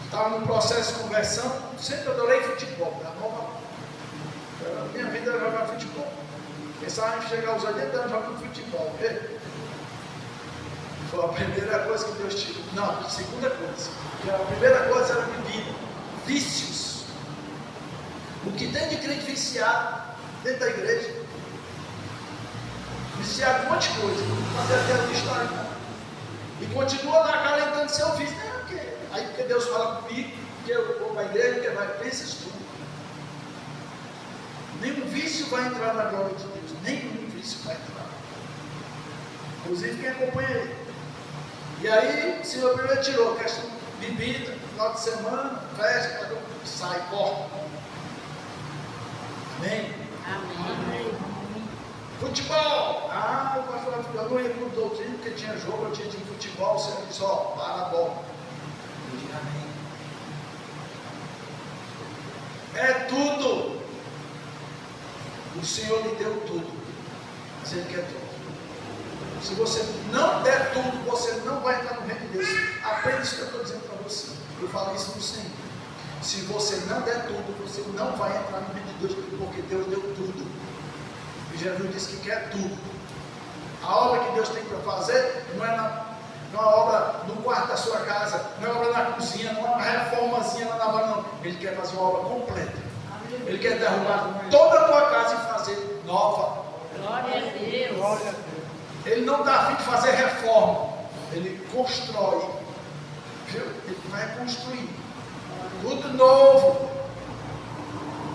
estava no processo de conversão, sempre adorei futebol. A minha vida era jogar futebol. Pensava em chegar aos 80 anos jogando futebol. Foi a primeira coisa que Deus tirou. Não, a segunda coisa. A primeira coisa era bebida. Vícios. O que tem de crente viciado dentro da igreja? Viciado em um monte de coisa. Fazer aquela história. E continua lá acalentando seu vício. Aí porque Deus fala comigo, que eu vou para a igreja, que vai, pensa isso tudo. Nenhum vício vai entrar na glória de Deus. Nenhum vício vai entrar. Inclusive quem acompanha ele. E aí o Senhor primeiro tirou a questão de bebida, final de semana, festa, cada um sai, corta. Amém? Amém. Futebol! O pastor eu não ia para o doutrino porque tinha jogo, eu tinha de futebol, o Senhor disse, para a bola. Eu digo amém. É tudo. O Senhor lhe deu tudo, mas Ele quer tudo. Se você não der tudo, você não vai entrar no reino de Deus. Aprenda isso que eu estou dizendo para você. Eu falo isso no Senhor. Se você não der tudo, você não vai entrar no reino de Deus, porque Deus deu tudo. E Jesus disse que quer tudo. A obra que Deus tem para fazer não é uma obra no quarto da sua casa, não é obra na cozinha, não é uma reformazinha lá na varanda, não. Ele quer fazer uma obra completa. Ele quer derrubar toda a tua casa e fazer nova. Glória a Deus. Glória a Deus. Ele não está a fim de fazer reforma. Ele constrói. Viu? Ele vai construir. Tudo novo.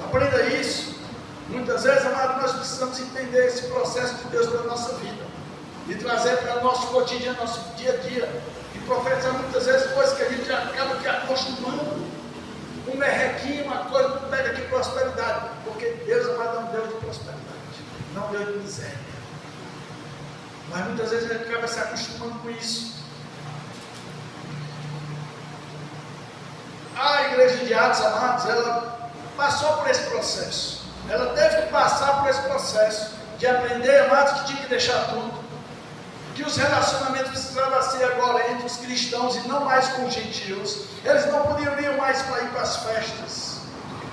Aprenda isso. Muitas vezes, amado, nós precisamos entender esse processo de Deus para a nossa vida. E trazer para o nosso cotidiano, nosso dia a dia. E profetizar muitas vezes coisas que a gente acaba que acostumando. Um merrequinho, uma coisa, não pega aqui prosperidade. Porque Deus, amado, é um Deus de prosperidade. Não Deus de miséria. Mas muitas vezes a gente acaba se acostumando com isso. A igreja de Atos, amados, ela passou por esse processo. Ela teve que passar por esse processo de aprender, amados, que tinha que deixar tudo. Que os relacionamentos precisavam ser agora entre os cristãos e não mais com os gentios. Eles não podiam ir mais para ir para as festas.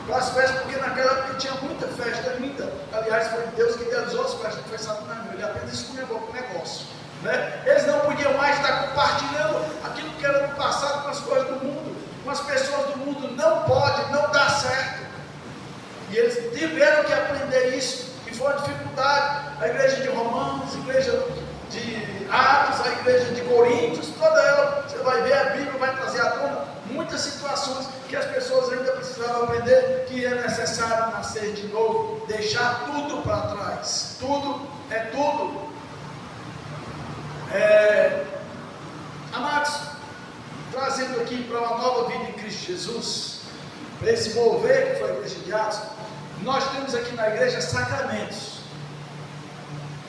Para as festas, porque naquela época tinha muita festa ainda. Aliás, foi Deus que realizou as festas, não foi Satanás, ele apenas escolheu o negócio. Né? Eles não podiam mais estar compartilhando aquilo que era do passado com as coisas do mundo. Com as pessoas do mundo. Não pode, não dá certo. E eles tiveram que aprender isso. E foi uma dificuldade. A igreja de Romanos, a igreja de Atos, a igreja de Coríntios, toda ela, você vai ver, a Bíblia vai trazer à tona muitas situações que as pessoas ainda precisavam aprender, que é necessário nascer de novo, deixar tudo para trás. Tudo é tudo. Amados, trazendo aqui para uma nova vida em Cristo Jesus, para esse mover que foi a igreja de Atos, nós temos aqui na igreja sacramentos.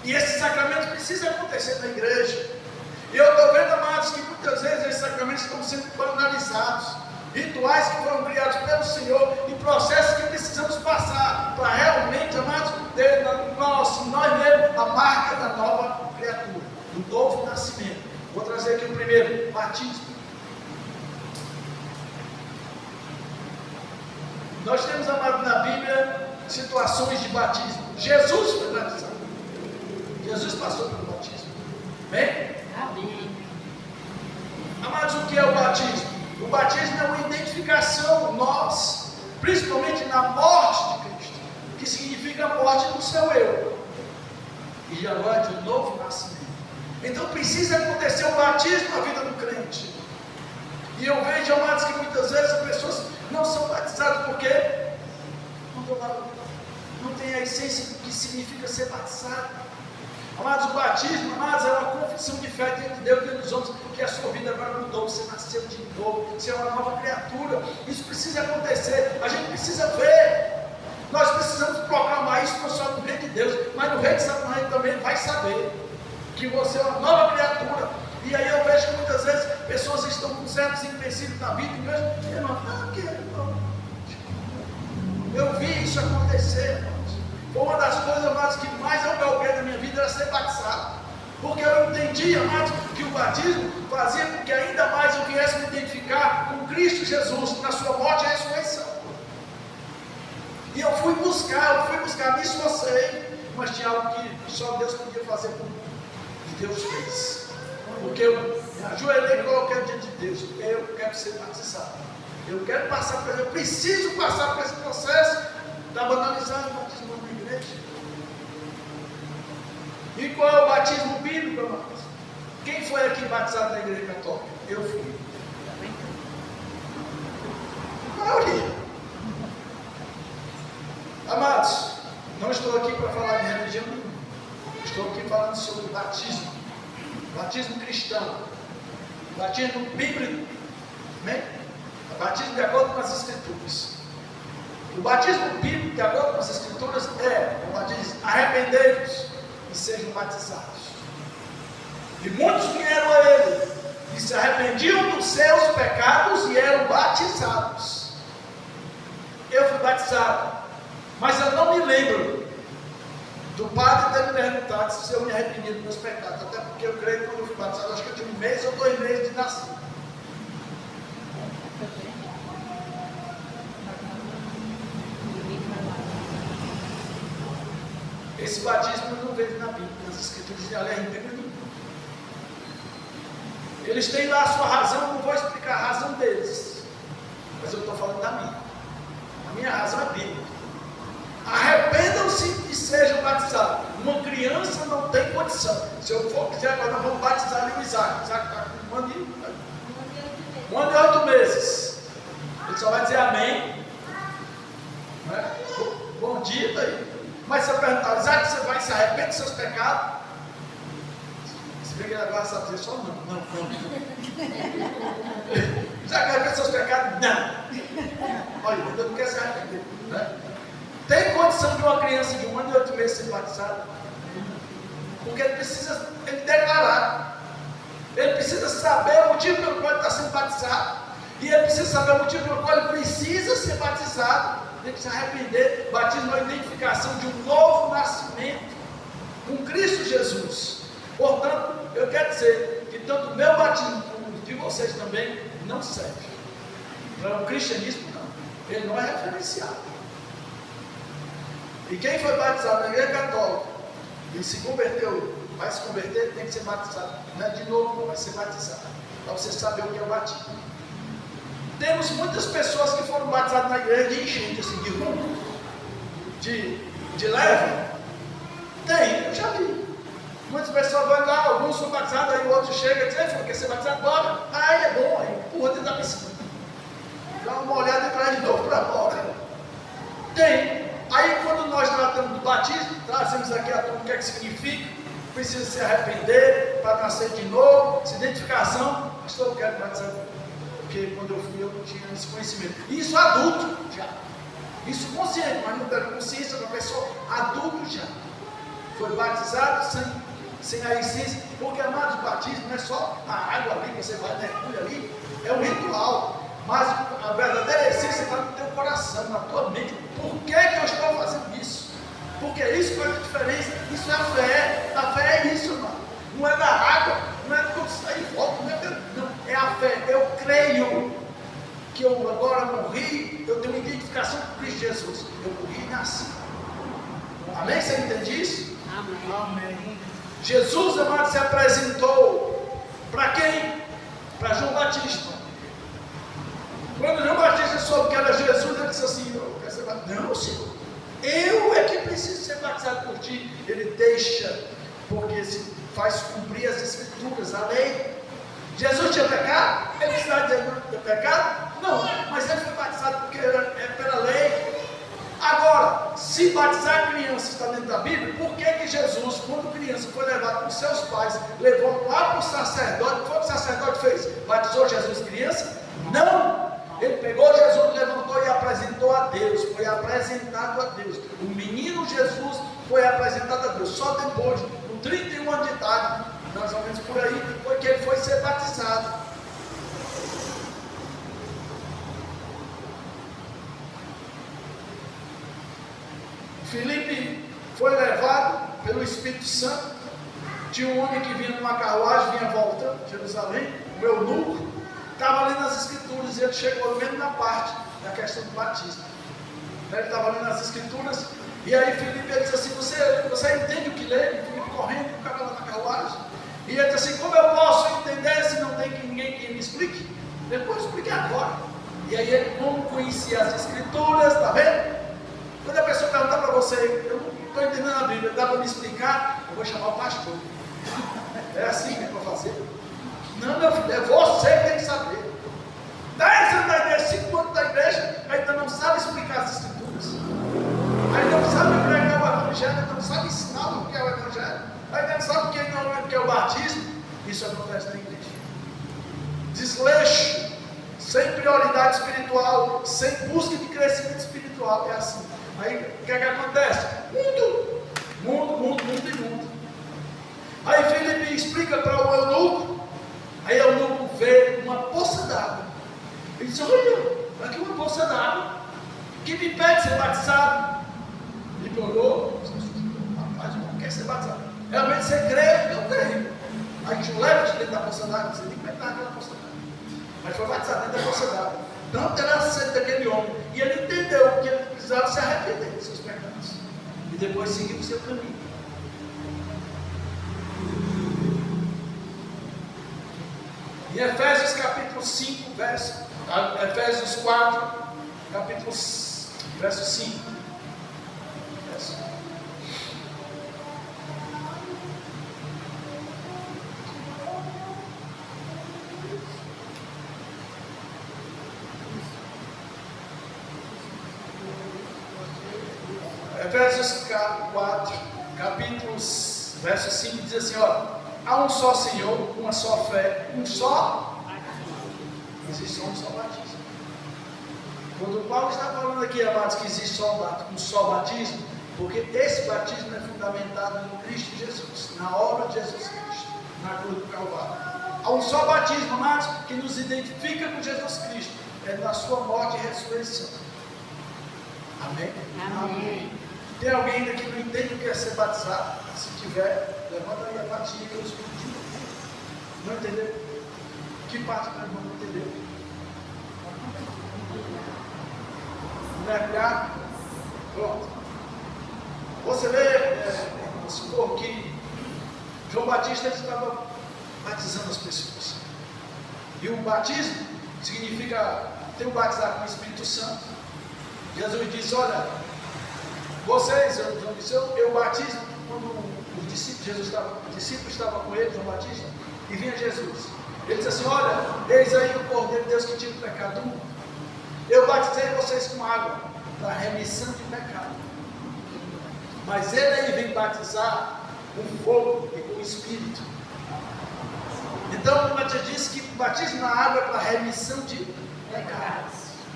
E esse sacramento precisa acontecer na igreja. E eu estou vendo, amados, que muitas vezes esses sacramentos estão sendo banalizados. Rituais que foram criados pelo Senhor e processos que precisamos passar para realmente, amados, ter nós mesmos a marca da nova criatura, do novo nascimento. Vou trazer aqui o primeiro, batismo. Nós temos, amado, na Bíblia situações de batismo. Jesus foi batizado. Jesus passou pelo batismo. Bem? Amém. Amados, o que é o batismo? O batismo é uma identificação, nós, principalmente na morte de Cristo, que significa a morte do seu eu. E agora de um novo nascimento. Então precisa acontecer o batismo na vida do crente. E eu vejo, amados, que muitas vezes as pessoas não são batizadas porque não tem a essência do que significa ser batizado. Amados, o batismo, amados, é uma confissão de fé diante de Deus e diante dos homens, que a sua vida agora mudou, você nasceu de novo, você é uma nova criatura. Isso precisa acontecer, a gente precisa ver. Nós precisamos proclamar isso não só no reino de Deus, mas no reino de Satanás também vai saber que você é uma nova criatura. E aí eu vejo que muitas vezes pessoas estão com certos empecilhos na vida, e irmão, eu vi isso acontecer, irmãos. Foi uma das coisas, amados, que mais eu galguei na minha vida era ser batizado. Porque eu entendi, amados, que o batismo fazia com que ainda mais eu viesse me identificar com Cristo Jesus, na sua morte e ressurreição. E eu fui buscar, me esforcei, mas tinha algo que só Deus podia fazer por mim. E Deus fez. Porque eu me ajoelhei e coloquei diante de Deus. Eu quero ser batizado. Eu quero passar por isso. Eu preciso passar por esse processo da banalizar o batismo na igreja. E qual é o batismo bíblico, amados? Quem foi aqui batizado na igreja católica? Eu fui. A maioria. Amados, não estou aqui para falar de religião nenhuma. Estou aqui falando sobre batismo. Batismo cristão. Batismo bíblico. Amém? Batismo de acordo com as Escrituras. O batismo bíblico, de acordo com as Escrituras, o batismo: arrependei-vos e sejam batizados. E muitos vieram a ele e se arrependiam dos seus pecados e eram batizados. Eu fui batizado, mas eu não me lembro do padre ter me perguntado se eu me arrependi dos meus pecados, até porque eu creio que quando eu fui batizado, acho que eu tinha 1 mês ou 2 meses de nascido. Esse batismo eu não vejo na Bíblia, nas Escrituras de Além nenhum. Eles têm lá a sua razão, não vou explicar a razão deles, mas eu estou falando da minha. A minha razão é bíblica. Arrependam-se e sejam batizados. Uma criança não tem condição. Se eu for quiser, agora nós vamos batizar ali o Isaac. Isaac está com 1 ano e 8 meses. Ele só vai dizer amém. Né? Bom dia, está aí. Mas se eu perguntar, Isaac, você vai se arrepender dos seus pecados? Se bem que ele agora sabe dizer só não. Isaac, arrepende dos seus pecados? Não. Olha, eu não quero se arrepender. Né? Tem condição de uma criança de 1 ano e 8 meses ser batizada? Porque ele precisa declarar. Ele precisa saber o motivo pelo qual ele está sendo batizado. E ele precisa saber o motivo pelo qual ele precisa ser batizado. Tem que se arrepender. Batismo é a identificação de um novo nascimento com Cristo Jesus. Portanto, eu quero dizer que tanto o meu batismo como o de vocês também não serve. Para o cristianismo, não. Ele não é referenciado. E quem foi batizado na igreja católica e se converteu, vai se converter, tem que ser batizado. Não é de novo, não vai ser batizado. Para você saber o que é o batismo. Temos muitas pessoas que foram batizadas na igreja de enchente, assim, de rumo, de leve. Tem, eu já vi. Muitas pessoas vão lá, alguns são batizados, aí o outro chega e diz: "Ei, quer ser batizado? Bora." Aí é bom, aí empurra dentro da piscina. Dá uma olhada e traz de novo para fora. Tem. Aí quando nós tratamos do batismo, trazemos aqui a turma o que é que significa, precisa se arrepender para nascer de novo, essa identificação. Pastor, eu quero batizar. Porque quando eu fui, eu não tinha esse conhecimento. Isso adulto já. Isso consciente, mas não tem consciência da pessoa adulto já. Foi batizado sem a essência. Porque, amados, o batismo não é só a água ali, você vai, mergulha ali. É um ritual. Mas a verdadeira essência está no teu coração, na tua mente. Por que eu estou fazendo isso? Porque isso faz a diferença. Isso é a fé. A fé é isso, mano. Não é da água, não é quando sair e volta, não, é a fé. Eu creio que eu agora morri, eu tenho uma identificação com Cristo Jesus. Eu morri e nasci. Amém? Você entende isso? Amém. Jesus, amado, se apresentou para quem? Para João Batista. Quando João Batista soube que era Jesus, ele disse assim: "Eu quero ser batizado." "Não, Senhor, eu é que preciso ser batizado por ti." Ele deixa, porque se faz cumprir as Escrituras, a lei. Jesus tinha pecado? Ele precisava ter pecado? Não, mas ele foi batizado porque é pela lei. Agora, se batizar criança está dentro da Bíblia, por que Jesus, quando criança, foi levado com seus pais, levou lá para o sacerdote? O que foi que o sacerdote fez? Batizou Jesus criança? Não! Ele pegou Jesus, levantou e apresentou a Deus. Foi a apresentado a Deus. O menino Jesus foi apresentado a Deus. Só depois, com 31 anos de idade, mais ou menos por aí, foi que ele foi ser batizado. Filipe foi levado pelo Espírito Santo. Tinha um homem que vinha numa carruagem, vinha voltando de Jerusalém, o eunuco, estava lendo as Escrituras, e ele chegou mesmo na parte da questão do batismo. Ele estava lendo as Escrituras, e aí Filipe ele disse assim: você entende o que lê? Filipe correndo, o cara lá na carruagem, e ele disse assim: como eu posso entender se não tem ninguém que me explique? Depois explique agora. E aí ele, como conhecia as Escrituras, está vendo? Quando a pessoa perguntar para você: eu não estou entendendo a Bíblia, dá para me explicar? Eu vou chamar o pastor. É assim que é para fazer? Não, meu filho, é você que tem que saber. 10 anos da igreja, 5 anos da igreja, ainda não sabe explicar as Escrituras, ainda não sabe pregar o Evangelho, ainda não sabe ensinar o que é o Evangelho, ainda não sabe o que é o batismo. Isso acontece na igreja. Desleixo, sem prioridade espiritual, sem busca de crescimento espiritual, é assim. Aí o que é que acontece? Mundo. Aí Filipe explica para o eunuco. Aí o eunuco vê uma poça d'água. Ele disse: olha, aqui uma poça d'água que me pede ser batizado. Ele olhou: rapaz, não quer ser batizado. Realmente você crê? Eu creio. Aí te leva de dentro da poça d'água. Você tem que meter naquela poça d'água. Mas foi batizado dentro da poça d'água. Tanto era a sede daquele homem. E ele entendeu que ele precisava se arrepender dos seus pecados. E depois seguir o seu caminho. Em Efésios capítulo 5, Efésios 4, capítulo verso 5. Efésios 4, capítulo verso 5 diz assim: ó. Há um só Senhor, uma só fé, existe só um só batismo. Quando Paulo está falando aqui, amados, que existe só um só batismo, porque esse batismo é fundamentado no Cristo Jesus, na obra de Jesus Cristo, na cruz do Calvário. Há um só batismo, amados, que nos identifica com Jesus Cristo, é na sua morte e ressurreição. Amém? Amém. Tem alguém ainda que não entende o que é ser batizado? Se tiver, levanta aí a partilha que eu explico. Não entendeu? Que parte do irmão não entendeu? Mergulhar? Pronto. Você vê, supor que João Batista estava batizando as pessoas. E o batismo significa ter o batizado com o Espírito Santo. Jesus disse: olha, vocês, eu batizo. Quando os discípulos estavam com ele, João Batista, e vinha Jesus. Ele disse assim: olha, eis aí o Cordeiro de Deus que tira o pecado do mundo. Eu batizei vocês com água, para remissão de pecado. Mas ele aí vem batizar com fogo e com o Espírito. Então, como eu te disse, que o batismo na água é para remissão de pecados.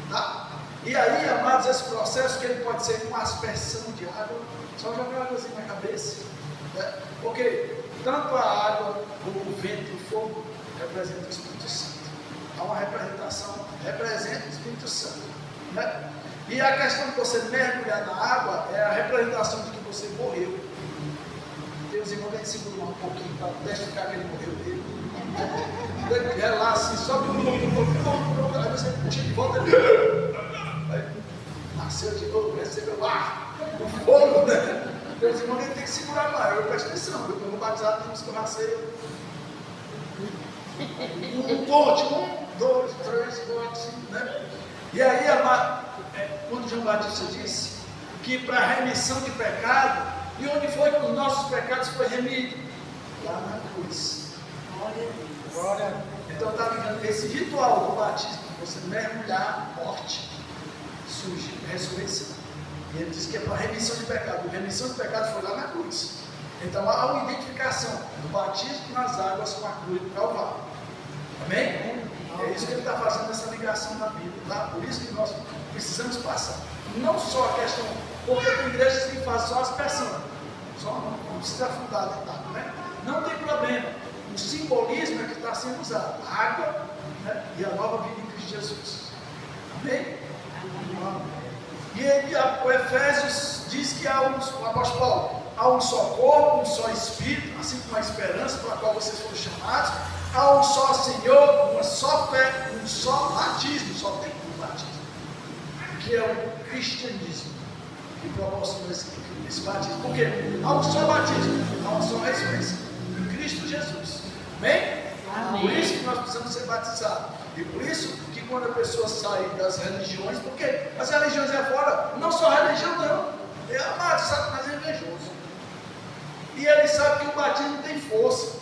Tá? E aí, amados, esse processo que ele pode ser com aspersão de água, só jogar água assim na cabeça, né? Porque tanto a água, como o vento e o fogo representam o Espírito Santo. Há uma representação, representa o Espírito Santo, né? E a questão de você mergulhar na água é a representação de que você morreu. Deus, irmão, vem segurar um pouquinho para testificar que ele morreu dele. Ele é lá assim, sobe um pouco, aí você puxa de volta, aí nasceu de novo, recebeu o fogo, né? Deus, irmão, ele tem que segurar mais. Eu presto atenção, eu vou batizado, tem uns que eu nascei. Um ponte, 1, 2, 3, 4, 5, né? E aí, quando João Batista disse que para a remissão de pecado, e onde foi que os nossos pecados foram remidos? Lá na cruz. Glória. Então está ligando esse ritual do batismo, você mergulhar, morte, surge, ressurreição. E ele diz que é para remissão de pecado. A remissão de pecado foi lá na cruz. Então há uma identificação do batismo nas águas com a cruz do Calvário. Amém? É isso que ele está fazendo essa ligação na Bíblia, tá? Por isso que nós precisamos passar. Não só a questão, porque tem igrejas que fazem só as personas, só não precisa afundar detalhe, né? Não tem problema. O simbolismo é que está sendo usado, a água, né? E a nova vida em Cristo Jesus. Amém? E ele, o Efésios diz que há o apóstolo Paulo, há um só corpo, um só Espírito, assim como a esperança para a qual vocês foram chamados, há um só Senhor, uma só fé, um só batismo, só tem um batismo, que é o cristianismo, que proporciona esse batismo. Por quê? Há um só batismo, há uma só ressurreição, em Cristo Jesus. Amém? Amém. Por isso que nós precisamos ser batizados. E por isso que quando a pessoa sai das religiões, porque as religiões é fora, não só religião não, é amado, Satanás é invejoso. E ele sabe que o batismo tem força.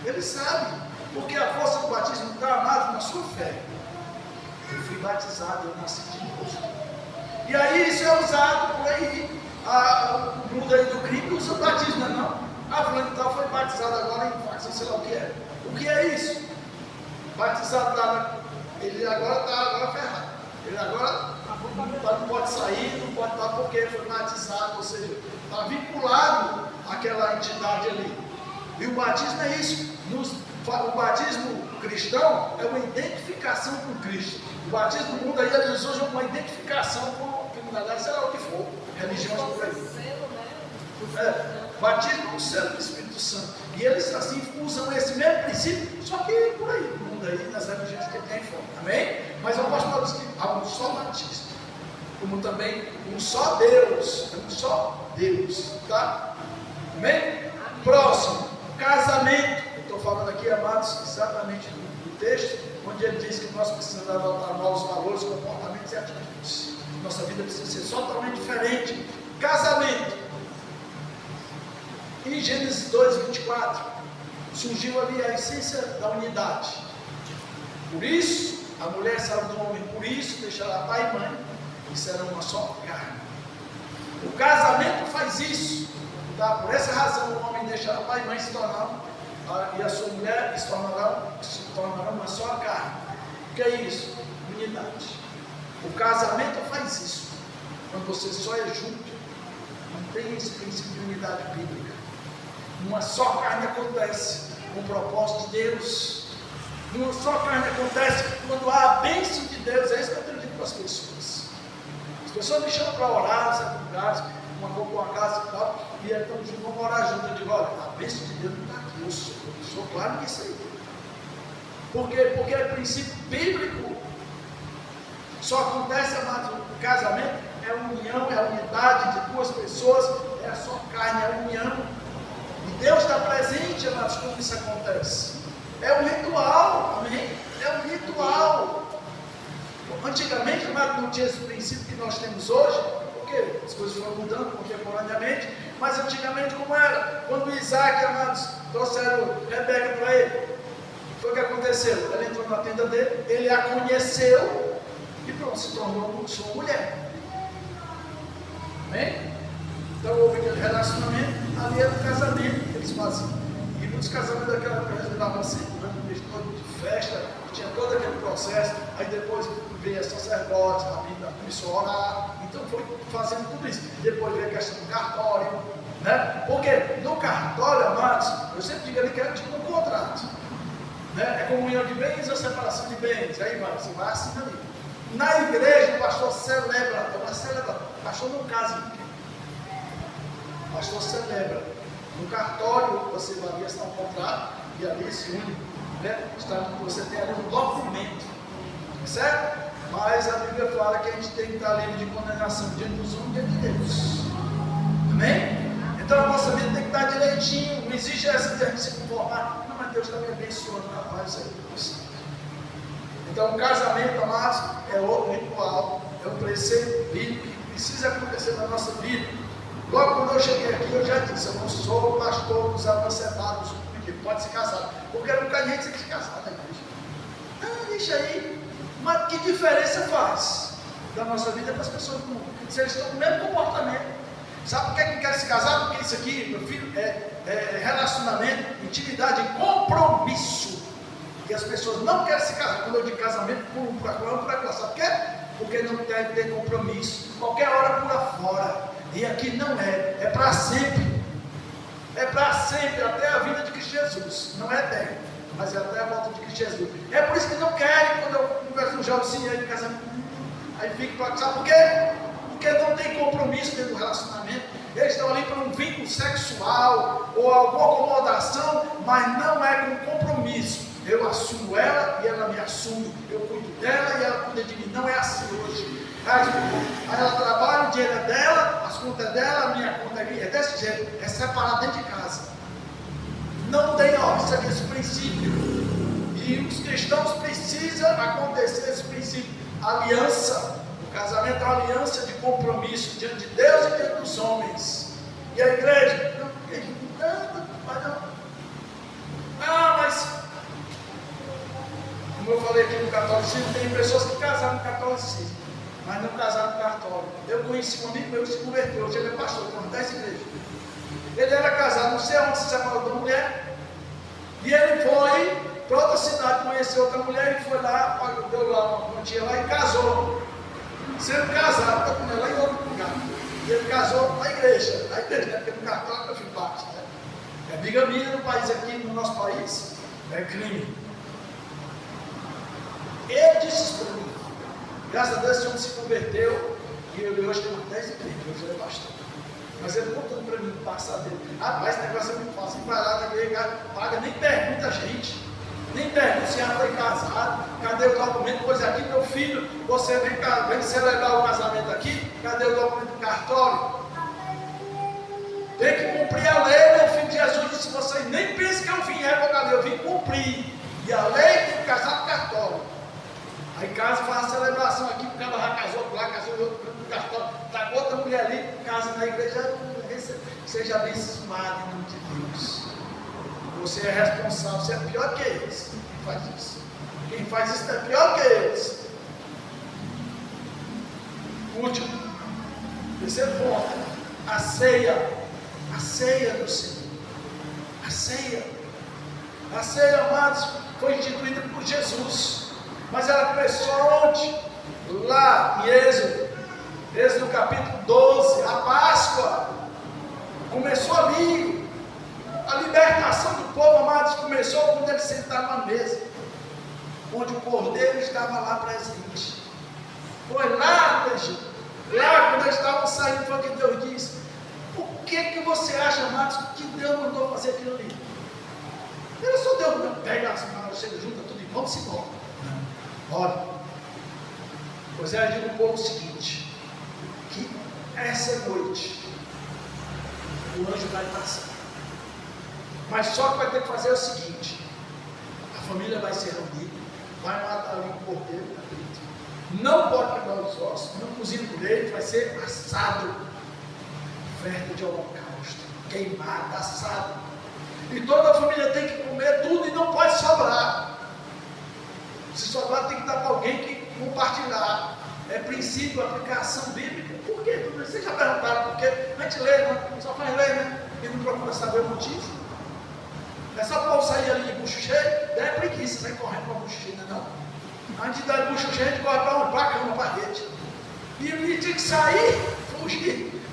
Ele sabe, porque a força do batismo está, amado, na sua fé. Eu fui batizado, eu nasci de novo. E aí isso é usado por aí. O mundo aí do crime usa o batismo, não? A fulano tal foi batizado agora em facção, sei lá o que é. O que é isso? Batizado lá, ele agora está ferrado. Ele agora não pode sair, não pode estar porque foi batizado, ou seja, está vinculado àquela entidade ali. E o batismo é isso. O batismo cristão é uma identificação com Cristo. O batismo do mundo aí eles usam uma identificação com a criminalidade, sei lá o que for, religiões por aí. Batismo no selo do Espírito Santo. E eles assim usam esse mesmo princípio, só que por aí, no mundo aí, nas religiões que tem fora. Amém? Mas o apóstolo diz que há um só batismo, como também um só Deus. Um só Deus. Tá? Amém? Próximo, casamento. Eu estou falando aqui, amados, exatamente do texto, onde ele diz que nós precisamos adotar novos valores, comportamentos e atitudes. Nossa vida precisa ser totalmente diferente. Casamento. Em Gênesis 2, 24, surgiu ali a essência da unidade. Por isso, a mulher saiu do homem, por isso deixará pai e mãe, e serão uma só carne. O casamento faz isso, tá? Por essa razão o homem deixará pai e mãe e a sua mulher se tornarão uma só carne. O que é isso? Unidade. O casamento faz isso. Quando você só é junto, não tem esse princípio de unidade bíblica. Uma só carne acontece com o propósito de Deus. Uma só carne acontece quando há a bênção de Deus. É isso que eu tenho dito para as pessoas. As pessoas me chamam para orar, certos lugares, uma casa e tal, e então vamos orar junto. Eu digo, olha, a bênção de Deus não está aqui. Eu sou claro nisso aí. Por quê? Porque é princípio bíblico. Só acontece, amado, o casamento é a união, é a unidade de duas pessoas, é a só carne, é a união. E Deus está presente, amados, quando isso acontece. É um ritual, amém? É um ritual. Antigamente, amado, não tinha esse princípio que nós temos hoje, porque as coisas foram mudando contemporaneamente, mas antigamente como era? Quando Isaac, amados, trouxeram Rebeca para ele, foi o que aconteceu? Ela entrou na tenda dele, ele a conheceu e pronto, se tornou sua mulher. Amém? Então houve aquele relacionamento, ali era um casamento que eles faziam. E muitos casamentos daquela época davam assim, um mês todo de festa, tinha todo aquele processo, aí depois veio sacerdotes, a Bíblia começou a orar, então foi fazendo tudo isso. Depois veio a questão do cartório, né? Porque no cartório, amados, eu sempre digo ali que é tipo um contrato, né? É comunhão de bens ou separação de bens, aí vai, você vai assim ali. Na igreja o pastor celebra, é uma celebração, o pastor não casa ninguém. O pastor celebra. No cartório você vai assinar um contrato e ali se une, né? Você tem ali um documento, certo? Mas a Bíblia fala que a gente tem que estar livre de condenação diante dos homens e diante de Deus. Amém? Então a nossa vida tem que estar direitinho, não existe essa de se conformar. Não, mas Deus está me abençoando, rapaz, isso aí. Então o casamento, amados, é outro ritual, é um preceito bíblico que precisa acontecer na nossa vida. Logo quando eu cheguei aqui, eu já disse, eu não sou o pastor dos avançados, que pode se casar, porque nunca ninguém tem que se casar na igreja. Ah, deixa aí. Mas que diferença faz da nossa vida para as pessoas do mundo? Se eles estão com o mesmo comportamento. Sabe por que não quer se casar? Porque isso aqui, meu filho, é relacionamento, intimidade, compromisso. E as pessoas não querem se casar. Quando eu digo casamento, pulam para lá. Sabe por quê? Porque não deve ter compromisso. Qualquer hora pula fora. E aqui não é. É para sempre. É para sempre, até a vida de Cristo Jesus. Não é eterno, mas é até a volta de Cristo Jesus. É por isso que não querem, quando eu converso com um jovenzinho aí de casamento, aí fica para sabe por quê? Porque não tem compromisso dentro do relacionamento. Eles estão ali para um vínculo sexual ou alguma acomodação, mas não é com compromisso. Eu assumo ela e ela me assume. Eu cuido dela e ela cuida de mim. Não é assim hoje. Aí ela trabalha, o dinheiro é dela, as contas é dela, a minha conta é desse jeito. É separado dentro de casa. Não tem isso aqui, esse princípio. E os cristãos precisam acontecer esse princípio. Aliança. O casamento é uma aliança de compromisso diante de Deus e diante dos homens. E a igreja, mas como eu falei aqui no catolicismo, tem pessoas que casaram no catolicismo, mas não casaram no católico. Eu conheci um amigo meu que se converteu, hoje ele é pastor, tem umas 10 igrejas. Ele era casado, não sei onde, se separou da mulher, e ele foi para outra cidade, conheceu outra mulher, e foi lá, deu lá uma quantia lá e casou. Sendo casado, está com ela em outro lugar. E ele casou na igreja, né? Porque no católico eu fui parte, né? É bigamia no país aqui, no nosso país, é crime. Ele disse isso para mim. Graças a Deus esse homem se converteu e ele hoje tem 10 igrejas, hoje ele é pastor. Mas ele contando para mim o passado dele. Rapaz, esse negócio é muito fácil. Vai lá na igreja, paga, nem pergunta a gente. Nem pergunta se ela foi casado. Cadê o documento? Pois aqui, meu filho, você vem celebrar o casamento aqui. Cadê o documento do cartório? Tem que cumprir a lei, meu filho. Jesus disse: vocês nem pensem que eu vim revogar, eu vim cumprir. E a lei tem que casar no cartório. Aí casa, faz a celebração aqui, o cara já casou lá, casou no cartório, está com outra mulher ali, casa na igreja. Seja abençoado em nome de Deus. Você é responsável, você é pior que eles. Quem faz isso? Quem faz isso é pior que eles. Último, terceiro ponto, a ceia do Senhor. A ceia, amados, foi instituída por Jesus. Mas ela começou onde? Lá em Êxodo capítulo 12, a Páscoa. Começou ali. A libertação do povo, amados, começou quando eles sentaram à mesa, onde o cordeiro estava lá presente. Foi lá no Egito. Lá quando eles estavam saindo, foi o que Deus disse. O que você acha, amados, que Deus mandou fazer aquilo ali? Era só Deus, não pega as mãos, chega, junta tudo e vamos embora. Ora, pois ela diz ao povo o seguinte: que essa noite o anjo vai passar, mas só que vai ter que fazer o seguinte: a família vai se reunir, vai matar ali um cordeiro, não pode quebrar os ossos, não cozinha direito, vai ser assado, oferta de holocausto, queimado, assado, e toda a família tem que comer tudo e não pode sobrar. Se sobrar, tem que dar para alguém que compartilhar. É princípio, aplicação bíblica. Por quê? Vocês já perguntaram por quê? A gente lê, né? Só faz ler, né? E não procura saber o motivo. É só para eu sair ali de bucho cheio, é preguiça, sai correndo para bucho cheio, não. A gente dá de bucho cheio, a gente corre para onde? Para a cama, para a rede. E ele tinha que sair, fugir.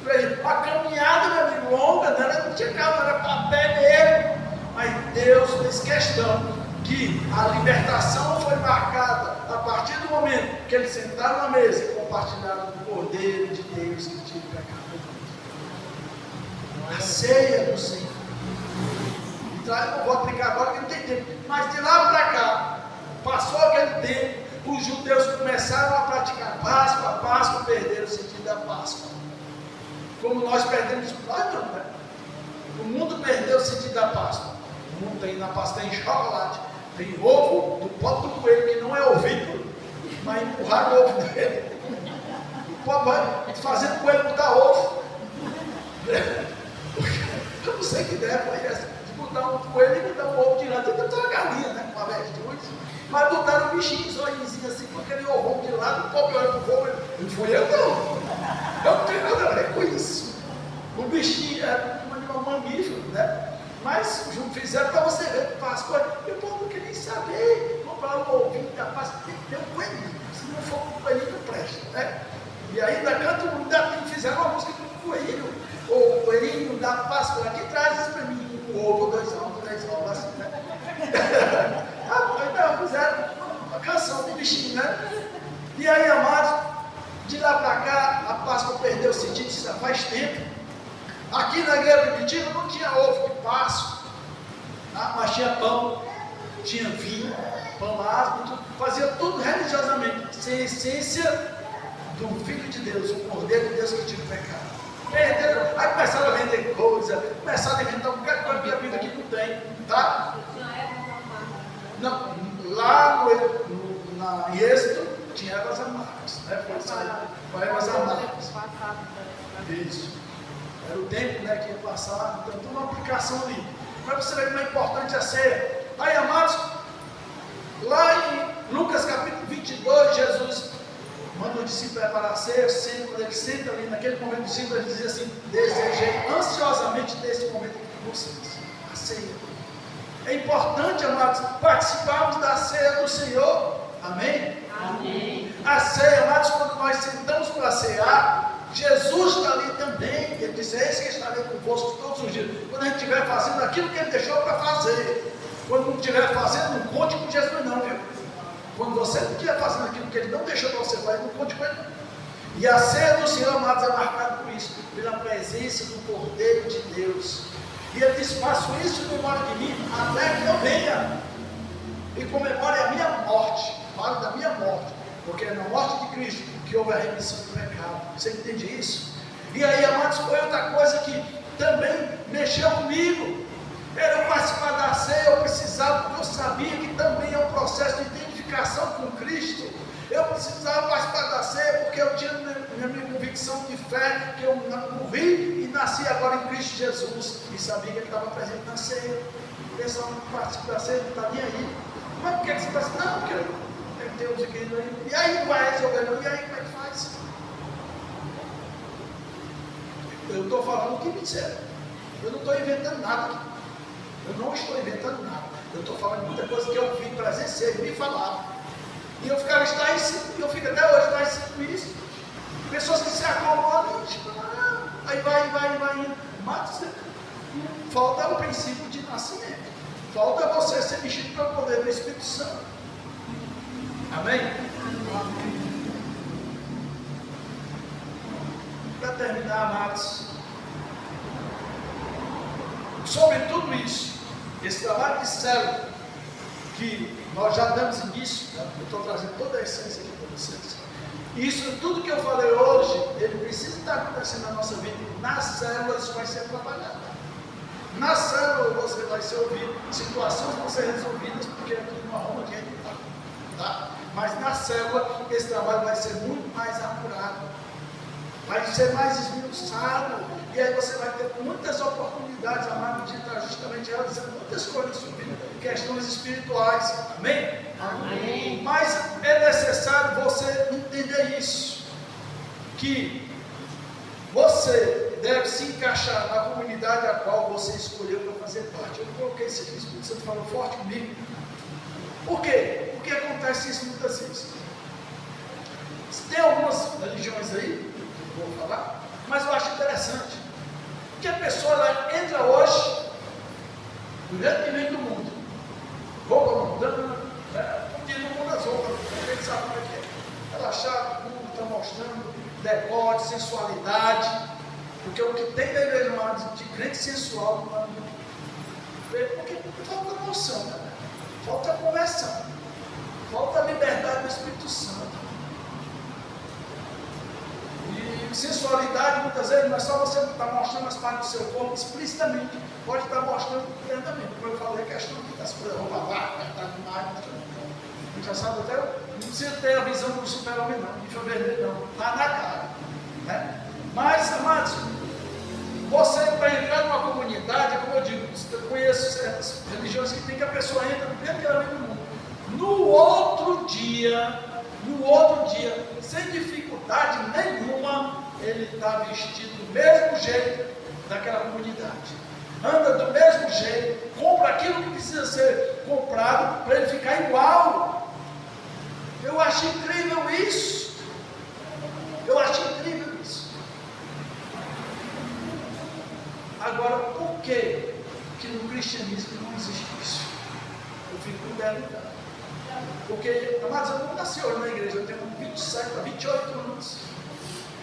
A caminhada, meu amigo, longa, né? Não tinha carro, era para pé mesmo. Mas Deus fez questão que a libertação foi marcada a partir do momento que eles sentaram na mesa e compartilharam do Cordeiro de Deus que tira o pecado do mundo. A ceia do Senhor. Eu não vou aplicar agora porque não tem tempo. Mas de lá para cá, passou aquele tempo, os judeus começaram a praticar a Páscoa perderam o sentido da Páscoa. Como nós perdemos o Páscoa, né? O mundo perdeu o sentido da Páscoa. O mundo tem na Páscoa, tem chocolate. Tem ovo do pote do coelho, que não é ovíparo, mas empurrar o ovo dele. O povo vai fazendo o coelho botar ovo. Eu não sei que ideia foi essa, de botar um coelho e botar um ovo de lado. Tem que botar uma galinha, né, com a avestruz. Mas botaram um bichinho, zoinzinho assim, com aquele ovo de lado, o povo olhando pro ovo. Não fui eu, não. Eu não tenho nada a ver com isso. O bichinho é um animal mamífero, né? Mas fizeram para você ver Páscoa. E o povo não queria nem saber. Comprar o ovinho da Páscoa. Tem que ter um coelhinho. Se não for um coelhinho, não presta, né? E ainda canta, ainda fizeram uma música com o coelho. O coelhinho da Páscoa, aqui traz isso para mim. O ovo, 2 ovos, 3 ovos, assim, né? Então fizeram uma canção do bichinho, né? E aí, amados, de lá para cá, a Páscoa perdeu o sentido, isso já faz tempo. Aqui na igreja primitiva não tinha ovo de Páscoa, tá? Mas tinha pão, tinha vinho, pão asmo, fazia tudo religiosamente, sem a essência do Filho de Deus, o Cordeiro de Deus que tira o pecado. Perderam, aí começaram a vender coisa, começaram a inventar um bocado de coisa que a vida aqui não tem, tá? Não, lá em Êxodo tinha ervas amargas, né? Foi ervas amargas. Isso. Era o tempo, né, que ia passar, então tem uma aplicação ali. Para você ver como é importante a ceia. Aí, amados, lá em Lucas capítulo 22, Jesus manda o discípulo preparar a ceia. Quando ele senta ali, naquele momento do discípulo, ele dizia assim: desejei ansiosamente desse momento aqui com vocês, a ceia. É importante, amados, participarmos da ceia do Senhor. Amém? Amém. A ceia, amados, quando nós sentamos para cear, Jesus está ali também. Ele disse: eis que estarei convosco todos os dias. Quando a gente estiver fazendo aquilo que Ele deixou para fazer. Quando não estiver fazendo, não conte com Jesus não, viu? Quando você não estiver fazendo aquilo que Ele não deixou para você fazer, não conte com Ele não. E a ceia do Senhor, amados, é marcada por isso, pela presença do Cordeiro de Deus. E Ele diz: faço isso em memória de mim, até que eu venha. E comemore a minha morte. Falo da minha morte, porque é na morte de Cristo que houve a remissão do pecado. Você entende isso? E aí, amados, foi outra coisa que também mexeu comigo. Era eu participar da ceia, eu precisava, porque eu sabia que também é um processo de identificação com Cristo. Eu precisava participar da ceia, porque eu tinha minha convicção de fé, que eu morri e nasci agora em Cristo Jesus. E sabia que Ele estava presente na ceia. O pessoal não participa da ceia, não está nem aí. Mas por que você está assim? Não, porque tem que ter uns igrejas aí. E aí não vai resolver, não. E aí como é que faz? Eu estou falando o que me disseram. Eu não estou inventando nada aqui. Eu não estou inventando nada. Eu estou falando muita coisa que eu vi, presenciei, me falaram. E eu ficava e eu fico até hoje estar com isso. Pessoas que se acomodam, aí vai indo. Mas falta o princípio de nascimento. Falta você ser mexido pelo poder do Espírito Santo. Amém? Para terminar, amados, sobre tudo isso, esse trabalho de célula, que nós já damos início, né? Eu estou trazendo toda a essência aqui para vocês. Isso, tudo que eu falei hoje, ele precisa estar acontecendo na nossa vida. Nas células isso vai ser trabalhado. Na célula você vai ser ouvido, situações vão ser resolvidas, porque aqui não arruma quem está. Tá? Mas na célula esse trabalho vai ser muito mais apurado, vai ser mais esmiuçado, e aí você vai ter muitas oportunidades, amado, de estar justamente realizando muitas coisas sobre questões espirituais. Amém? Amém. Mas é necessário você entender isso, que você deve se encaixar na comunidade a qual você escolheu para fazer parte. Eu coloquei isso aqui, o Espírito Santo falou forte comigo. Por quê? Porque acontece isso muitas vezes. Tem algumas religiões aí, vou falar, mas eu acho interessante. Que a pessoa ela entra hoje, no grande meio do mundo, roupa mundana, porque no mundo das roupas, a gente sabe como é que é. Relaxado, o mundo está mostrando decote, sensualidade, porque o que tem da igreja de crente sensual não é porque falta emoção, né? Falta conversão, falta a liberdade do Espírito Santo. E sensualidade, muitas vezes, não é só você estar mostrando as partes do seu corpo explicitamente, pode estar mostrando internamente. Como eu falei, a questão das coisas, roupa lá, apertar demais, a gente já sabe até, não precisa ter a visão do super-homem não, de vermelho não, está na cara, né? Mas, amados, você para entrar numa comunidade, como eu digo, eu conheço certas religiões que tem que a pessoa entra no primeiro caminho do mundo. No outro dia, sem dificuldade nenhuma, ele está vestido do mesmo jeito daquela comunidade. anda do mesmo jeito, compra aquilo que precisa ser comprado para ele ficar igual. Eu acho incrível isso. Eu acho incrível isso. Agora, por que no cristianismo não existe isso? Eu fico perguntando. Porque, amados, eu não nasci hoje na igreja, eu tenho 27 a 28 anos.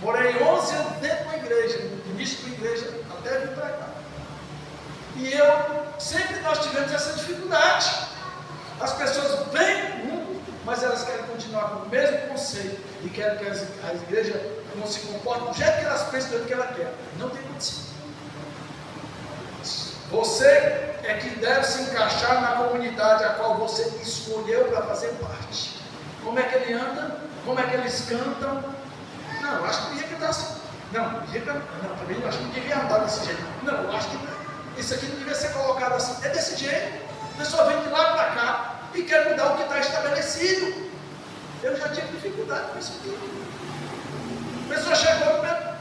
Morei 11 anos dentro da igreja, no início da igreja, até vir para cá. E sempre nós tivemos essa dificuldade. As pessoas vêm para o mundo, mas elas querem continuar com o mesmo conceito e querem que as igrejas não se comportem do jeito que elas pensam, do jeito que elas querem. Não tem condição. Você é que deve se encaixar na comunidade a qual você escolheu para fazer parte. Como é que ele anda? Como é que eles cantam? Não, eu acho que não devia cantar assim. Não, também eu acho que não devia andar desse jeito. Não, eu acho que isso aqui não devia ser colocado assim. É desse jeito. A pessoa vem de lá para cá e quer mudar o que está estabelecido. Eu já tive dificuldade com isso aqui. A pessoa chegou no mesmo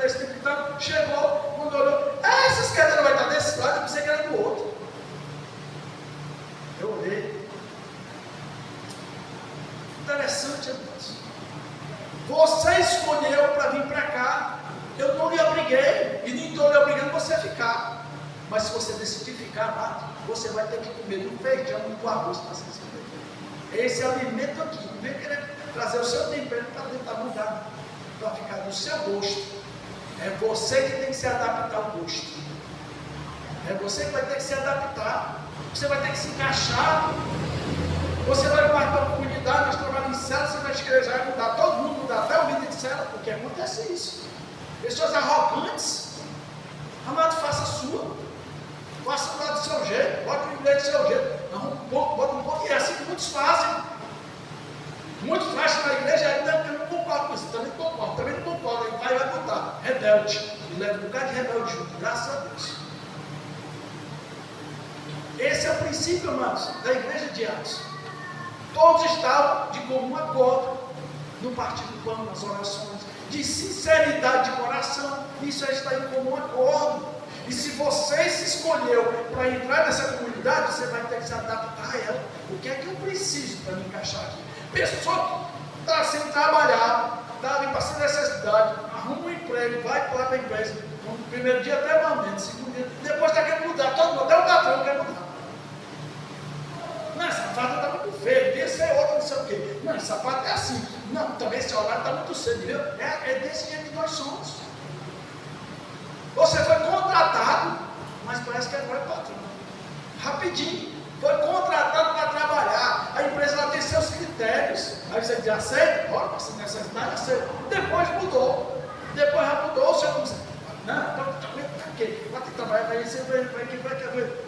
desse tipo de tanto, chegou, quando olhou, essas cadeiras vai estar desse lado, eu pensei que era do outro. Eu olhei. Interessante, irmãos. Você escolheu para vir para cá. Eu não lhe obriguei, e nem estou lhe obrigando você a ficar. Mas se você decidir ficar lá, você vai ter que comer um feijão e um arroz para se desenvolver. Esse alimento aqui, não vem querer trazer o seu tempero para tentar mudar, para ficar do seu gosto. É você que tem que se adaptar ao gosto. É você que vai ter que se adaptar. Você vai ter que se encaixar. Você vai para a comunidade, nós trabalhamos em célula, você vai igreja, vai mudar, todo mundo mudar, até o líder de célula, porque acontece isso. Pessoas arrogantes. Amado, faça a sua. Faça lá do seu jeito, bota o inglês do seu jeito. Arruma um pouco, bota um pouco. E é assim que muitos fazem. Muitos acham na igreja, ainda que eu não concordo com isso, também não concordo, aí vai botar rebelde, e leva um bocado de rebelde junto, graças a Deus. Esse é o princípio, amados, da igreja de Atos. Todos estavam de comum acordo no partir do pão, nas orações, de sinceridade de coração, isso aí está em comum acordo. E se você se escolheu para entrar nessa comunidade, você vai ter que se adaptar a ela. O que é que eu preciso para me encaixar aqui? Pessoa que está sem trabalhar, está ali passando necessidade, arruma um emprego, vai lá para a empresa, no primeiro dia até mais menos, segundo dia, depois está querendo mudar, todo mundo, até o patrão quer mudar. Não, essa sapato está muito feio, devia ser outra, não sei o quê. Não, esse sapato é assim. Não, também esse horário está muito cedo, viu? É desse jeito que nós somos. Você foi contratado, mas parece que agora é patrão. Rapidinho. Foi contratado para trabalhar. A empresa ela tem seus critérios. Aí você diz, aceita? Bora, se necessidade, aceita. Depois mudou. Depois já mudou o seu conceito. Não, para quê? Vai ter que trabalhar para isso, vai.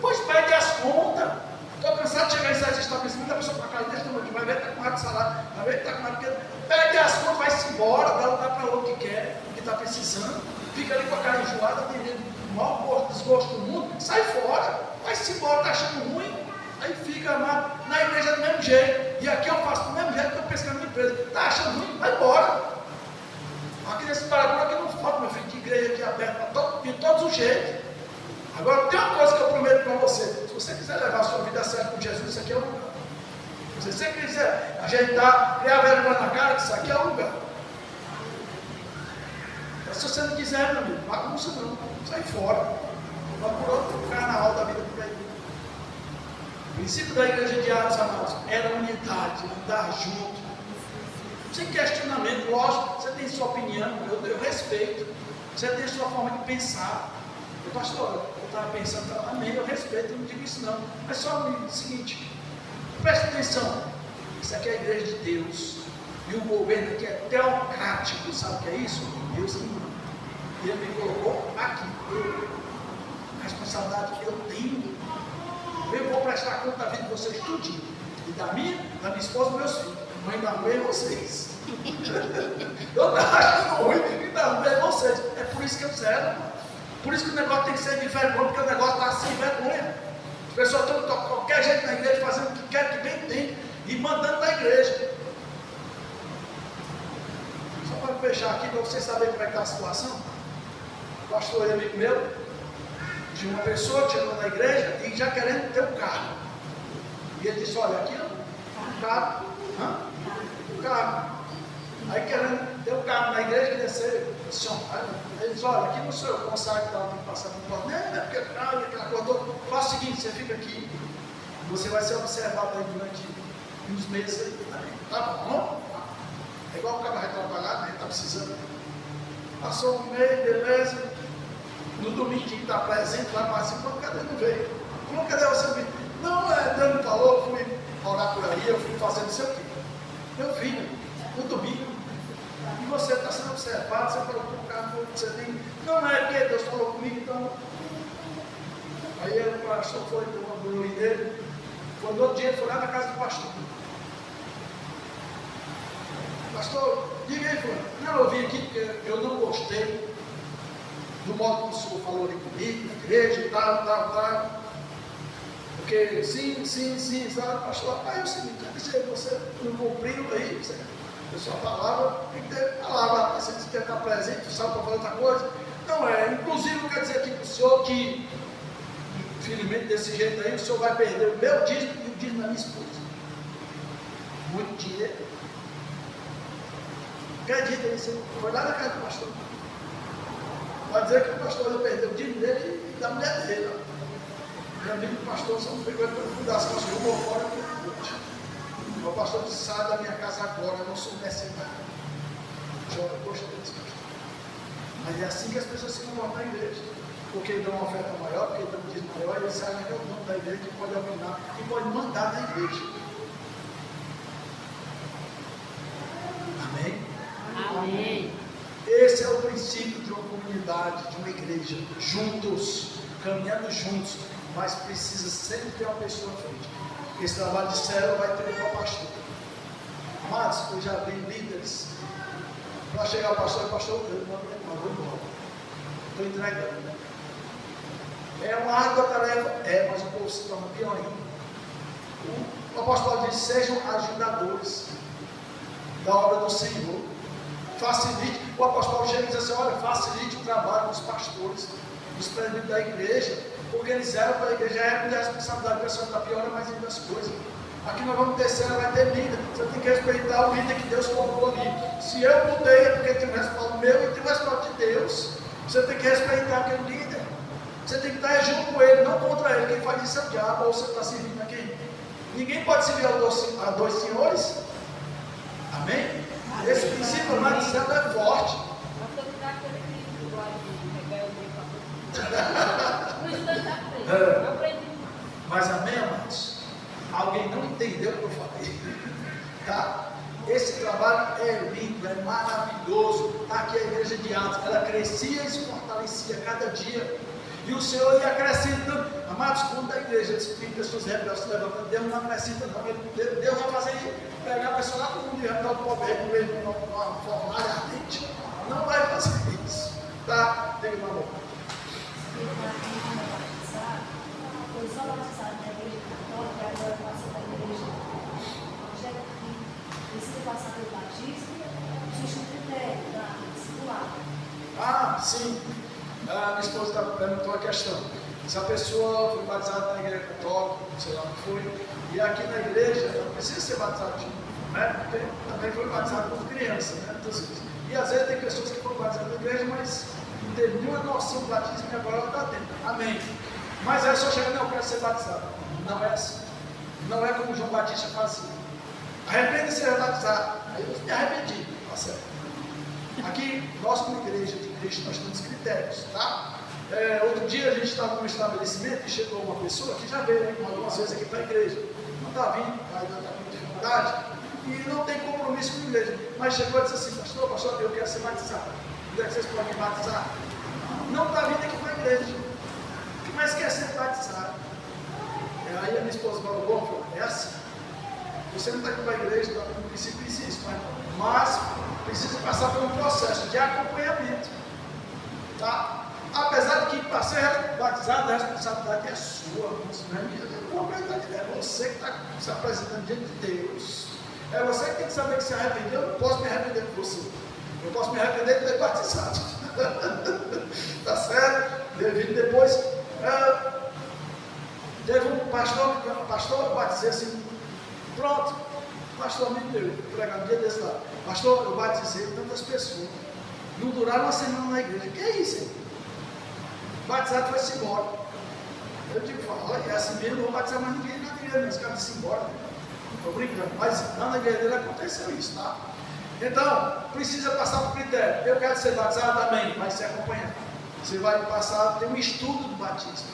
Pois pede as contas. Estou cansado de chegar em certos estabelecimentos, a pessoa para casa, deixa eu vai ver que está com rato de salário, vai ver que está com rato de pede as contas, vai-se embora, dá lugar para outro que quer, que está precisando, fica ali com a cara enjoada, tem o maior desgosto do mundo, sai fora, vai-se embora, está achando ruim, aí fica na igreja do mesmo jeito, e aqui eu faço do mesmo jeito que eu pescando na empresa, está achando ruim, vai embora. Aqui nesse Paraguai aqui não falta, meu filho, de igreja aqui aberta, de todos os jeitos. Agora, tem uma coisa que eu prometo para você. Se você quiser levar a sua vida a sério com Jesus, isso aqui é o lugar. Se você quiser ajeitar, criar vergonha na cara, isso aqui é o lugar. Mas se você não quiser, meu amigo, bagunça não. Sai fora. Vai por outro carnaval da vida por aí. O princípio da igreja de Atos, amados, era unidade, andar junto. Sem questionamento, lógico, você tem sua opinião, eu respeito. Você tem sua forma de pensar. Pastor, eu estava pensando, amém, eu respeito, eu não digo isso não. Mas só o seguinte, preste atenção, isso aqui é a igreja de Deus, e o governo aqui é teocrático, sabe o que é isso? Deus que manda. E ele me colocou aqui, a responsabilidade que eu tenho, eu vou prestar conta da vida de vocês tudinho, e da minha esposa e dos meus filhos, mãe da mãe é vocês. Eu estava achando ruim, e da mãe é vocês, é por isso que eu zero. Por isso que o negócio tem que ser de vergonha, porque o negócio está sem vergonha. As pessoas estão de qualquer jeito na igreja, fazendo o que quer, que bem tem, e mandando da igreja. Só para fechar aqui, para vocês saberem como é que está a situação. O pastor amigo meu, de uma pessoa que chegou na igreja e já querendo ter um carro. E ele disse, olha, aqui um carro, um carro. Aí querendo ter um carro na igreja, ele ser missionário. Ele disse, olha, aqui no seu consagrado que tem que passar por porta. Não é porque carro, aquela coisa toda. Faça o seguinte, você fica aqui, você vai ser observado aí durante uns meses aí. Tá bom? É igual o cara vai trabalhar, né? Está precisando. Passou um mês, beleza. No domingo que está presente lá, mas assim, cadê? Não veio. Como cadê você? Não, Deus me falou, fui orar por aí, eu fui fazendo não sei o quê. Eu vim no domingo. E você está sendo observado, você falou com o cara, você tem. Não é porque Deus falou comigo, então. Aí o pastor foi do Luiz dele. Quando outro dia ele foi lá na casa do pastor. Pastor, diga aí, fulano. Não, eu vim aqui porque eu não gostei do modo como o senhor falou ali comigo, na igreja e tal. Porque sim, sabe, pastor? Aí é o seguinte, você não cumpriu aí, a sua palavra, tem que ter palavra, você tem que estar presente, sabe para falar outra coisa. Não é, inclusive eu quero dizer aqui para o senhor que, infelizmente desse jeito aí, o senhor vai perder o meu dízimo e o dízimo da minha esposa. Muito dinheiro. Acredita nisso, foi lá na casa do pastor. Pode dizer que o pastor perdeu o dízimo dele e da mulher dele. Meu amigo do pastor só não pegou ele para cuidar das coisas, jogou fora e o pastor disse, sai da minha casa agora, eu não sou mercenário. Poxa, Deus, pastor. Mas é assim que as pessoas se comportam na igreja. Porque dão uma oferta maior, porque dão um dízimo maior, e eles sabem que é o dono da igreja que pode opinar e pode mandar na igreja. Amém? Amém. Esse é o princípio de uma comunidade, de uma igreja, juntos, caminhando juntos, mas precisa sempre ter uma pessoa à frente. Esse trabalho de célula vai ter uma pastor. Mas eu já vi líderes para chegar ao pastor, eu não vou embora. Estou entregando. É uma árdua tarefa, mas o povo se torna pior ainda. O apóstolo Paulo diz, sejam ajudadores da obra do Senhor. Facilite, o apóstolo Paulo chega e diz assim, olha, facilite o trabalho dos pastores, dos presbíteros da igreja, porque eles eram para a igreja, já era muita responsabilidade, o pessoal está piorando mais ainda as coisas. Aqui nós vamos ter célula, vai ter líder, você tem que respeitar o líder que Deus colocou ali. Se eu mudei é porque tem um respaldo meu e tem um respaldo de Deus. Você tem que respeitar aquele líder. Você tem que estar junto com ele, não contra ele. Quem faz isso é o diabo, ou você está servindo a quem? Ninguém pode servir a dois senhores. Amém? Esse princípio lá de célula é forte. Mas amém, amados? Alguém não entendeu o que eu falei, tá? Esse trabalho é lindo, é maravilhoso. Está aqui a igreja de Atos, ela crescia e se fortalecia cada dia, e o Senhor ia acrescentando. Amados, quando a igreja tem pessoas rebeldes se levantando, Deus não acrescenta, não. Deus vai fazer isso, pegar a pessoa lá com o rebelde do poder, com ele numa fornalha ardente. Não vai fazer isso, tá? Tem uma boca. Foi só batizado na igreja católica, agora passa para a igreja evangélica, que precisa passar pelo batismo, existe um critério da discipular. Ah, sim. A minha esposa perguntou a questão. Se a pessoa foi batizada na igreja católica, sei lá o que foi, e aqui na igreja, ela não precisa ser batizada de novo, né? Porque também foi batizada como criança, né? E às vezes tem pessoas que foram batizadas na igreja, mas não teve nenhuma noção do batismo e agora ela está tendo. Amém. Mas aí só chega, não, eu quero ser batizado. Não é assim. Não é como João Batista fazia. Arrepende-se e ser batizado. Aí eu me arrependi, tá certo. Aqui, nós como igreja de Cristo, nós temos critérios, tá? Outro dia a gente estava num estabelecimento e chegou uma pessoa que já veio algumas vezes aqui para a igreja. Não está vindo, ainda está com dificuldade e não tem compromisso com a igreja. Mas chegou e disse assim, pastor, eu quero ser batizado. Onde é que vocês podem me batizar? Não está vindo aqui para a igreja, mas quer ser batizado. Aí a minha esposa falou, é assim. Você não está aqui para a igreja, no princípio existe, mas precisa passar por um processo de acompanhamento. Tá? Apesar de que para ser batizado, a responsabilidade é sua, não é minha. É você que está se apresentando diante de Deus. É você que tem que saber que se arrependeu. Eu não posso me arrepender por você. Eu posso me arrepender de ter batizado. Tá certo? Devido depois. pastor, eu batizei assim, pronto, o pastor me deu, pregar um dia desse lá. Pastor, eu batizei tantas pessoas, não duraram uma semana na igreja. Que é isso, hein? Batizado foi-se embora. Eu digo, olha, é assim mesmo, não vou batizar mais ninguém na igreja, esse cara disse embora. Estou brincando, mas lá na igreja dele aconteceu isso, tá? Então, precisa passar por critério. Eu quero ser batizado também, vai ser acompanhado. Você vai passar, tem um estudo do batismo.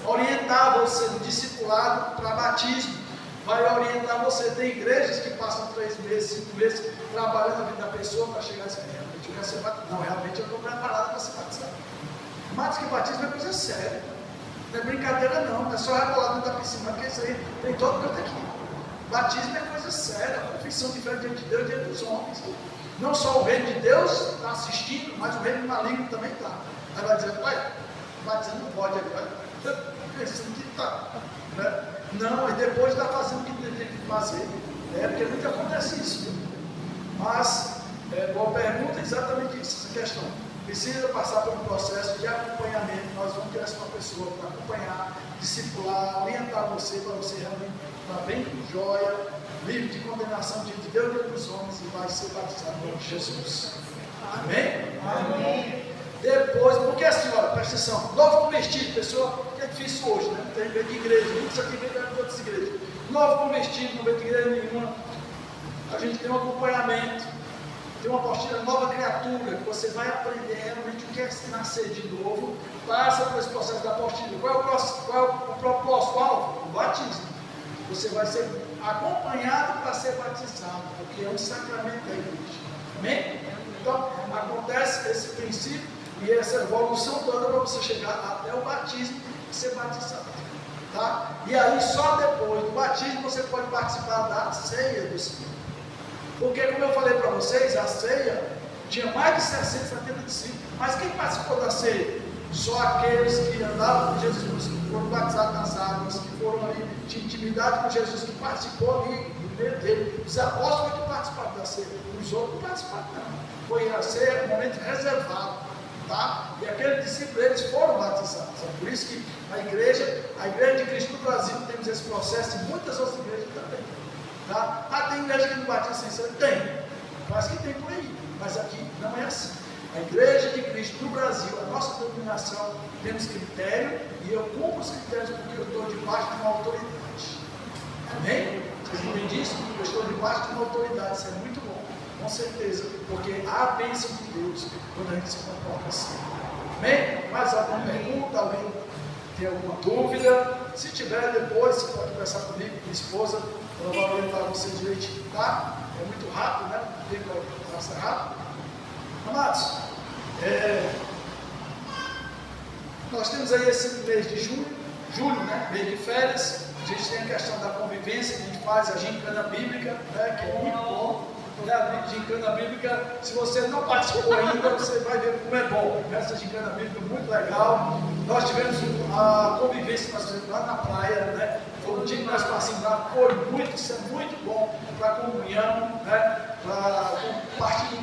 Orientar você no discipulado para batismo. Vai orientar você. Tem igrejas que passam 3 meses, 5 meses trabalhando a vida da pessoa para chegar a dizer, realmente eu quero ser batizado. Não, realmente eu estou preparado para ser batizado. Mas que batismo é coisa séria. Não é brincadeira não, não é só rebolar dentro da piscina, porque isso aí tem todo canto aqui. Batismo é coisa séria, a confissão de fé diante de Deus e diante dos homens. Não só o reino de Deus está assistindo, mas o reino maligno também está. Aí vai dizer, olha, batizando não pode ali, olha, pensando que está. Né? Não, e depois está fazendo o que tem que fazer. Porque nunca acontece isso. Mas, boa pergunta, exatamente isso, essa questão. Precisa passar por um processo de acompanhamento. Nós vamos ter essa pessoa para acompanhar, discipular, orientar você, para você realmente estar bem com joia, livre de condenação diante de Deus e dos homens, e vai ser batizado em nome de Jesus. Amém? Amém. Depois, porque a senhora, presta atenção, novo convertido, pessoa que é difícil hoje, né? Tem medo de igreja, muitos aqui vêm de outras igrejas. Novo convertido, não vem de igreja nenhuma. A gente tem um acompanhamento. Tem uma apostila nova criatura, que você vai aprender realmente o que é nascer de novo, passa por esse processo da apostila. Qual é o propósito? O batismo. Você vai ser acompanhado para ser batizado, porque é um sacramento da igreja. Amém? Então, acontece esse princípio e essa evolução toda para você chegar até o batismo e ser batizado. Tá? E aí, só depois do batismo, você pode participar da ceia do Senhor. Porque, como eu falei para vocês, a ceia tinha mais de 670 discípulos. Mas quem participou da ceia? Só aqueles que andavam com Jesus, que foram batizados nas águas, que foram ali, de intimidade com Jesus, que participou ali do meio dele. Os apóstolos que participaram da ceia, os outros não participaram, não. Foi a ceia, um momento reservado. Tá? E aqueles discípulos, eles foram batizados. É por isso que a igreja de Cristo no Brasil, temos esse processo e muitas outras igrejas também. Tá? Tem igreja que não batiza sem ser? Tem. Mas que tem por aí. Mas aqui não é assim. A igreja de Cristo no Brasil, a nossa denominação, temos critério e eu cumpro os critérios porque eu estou debaixo de uma autoridade. Amém? Vocês entendem isso? Eu estou debaixo de uma autoridade. Isso é muito bom. Com certeza. Porque há a bênção de Deus quando a gente se comporta assim. Amém? Mais alguma pergunta? Alguém tem alguma dúvida? Se tiver, depois você pode conversar comigo, com minha esposa. Ela vai orientar você direitinho, tá? É muito rápido, né? O tempo passa rápido. Amados, nós temos aí esse mês de julho, né? Mês de férias. A gente tem a questão da convivência, que a gente faz a gincana bíblica, né? Que é muito bom. A gincana bíblica, se você não participou ainda, você vai ver como é bom. Essa gincana bíblica é muito legal. Nós tivemos a convivência lá na praia, né? Foi um dia que nós passamos lá, foi muito, isso é muito bom para a comunhão, né? Para compartilhar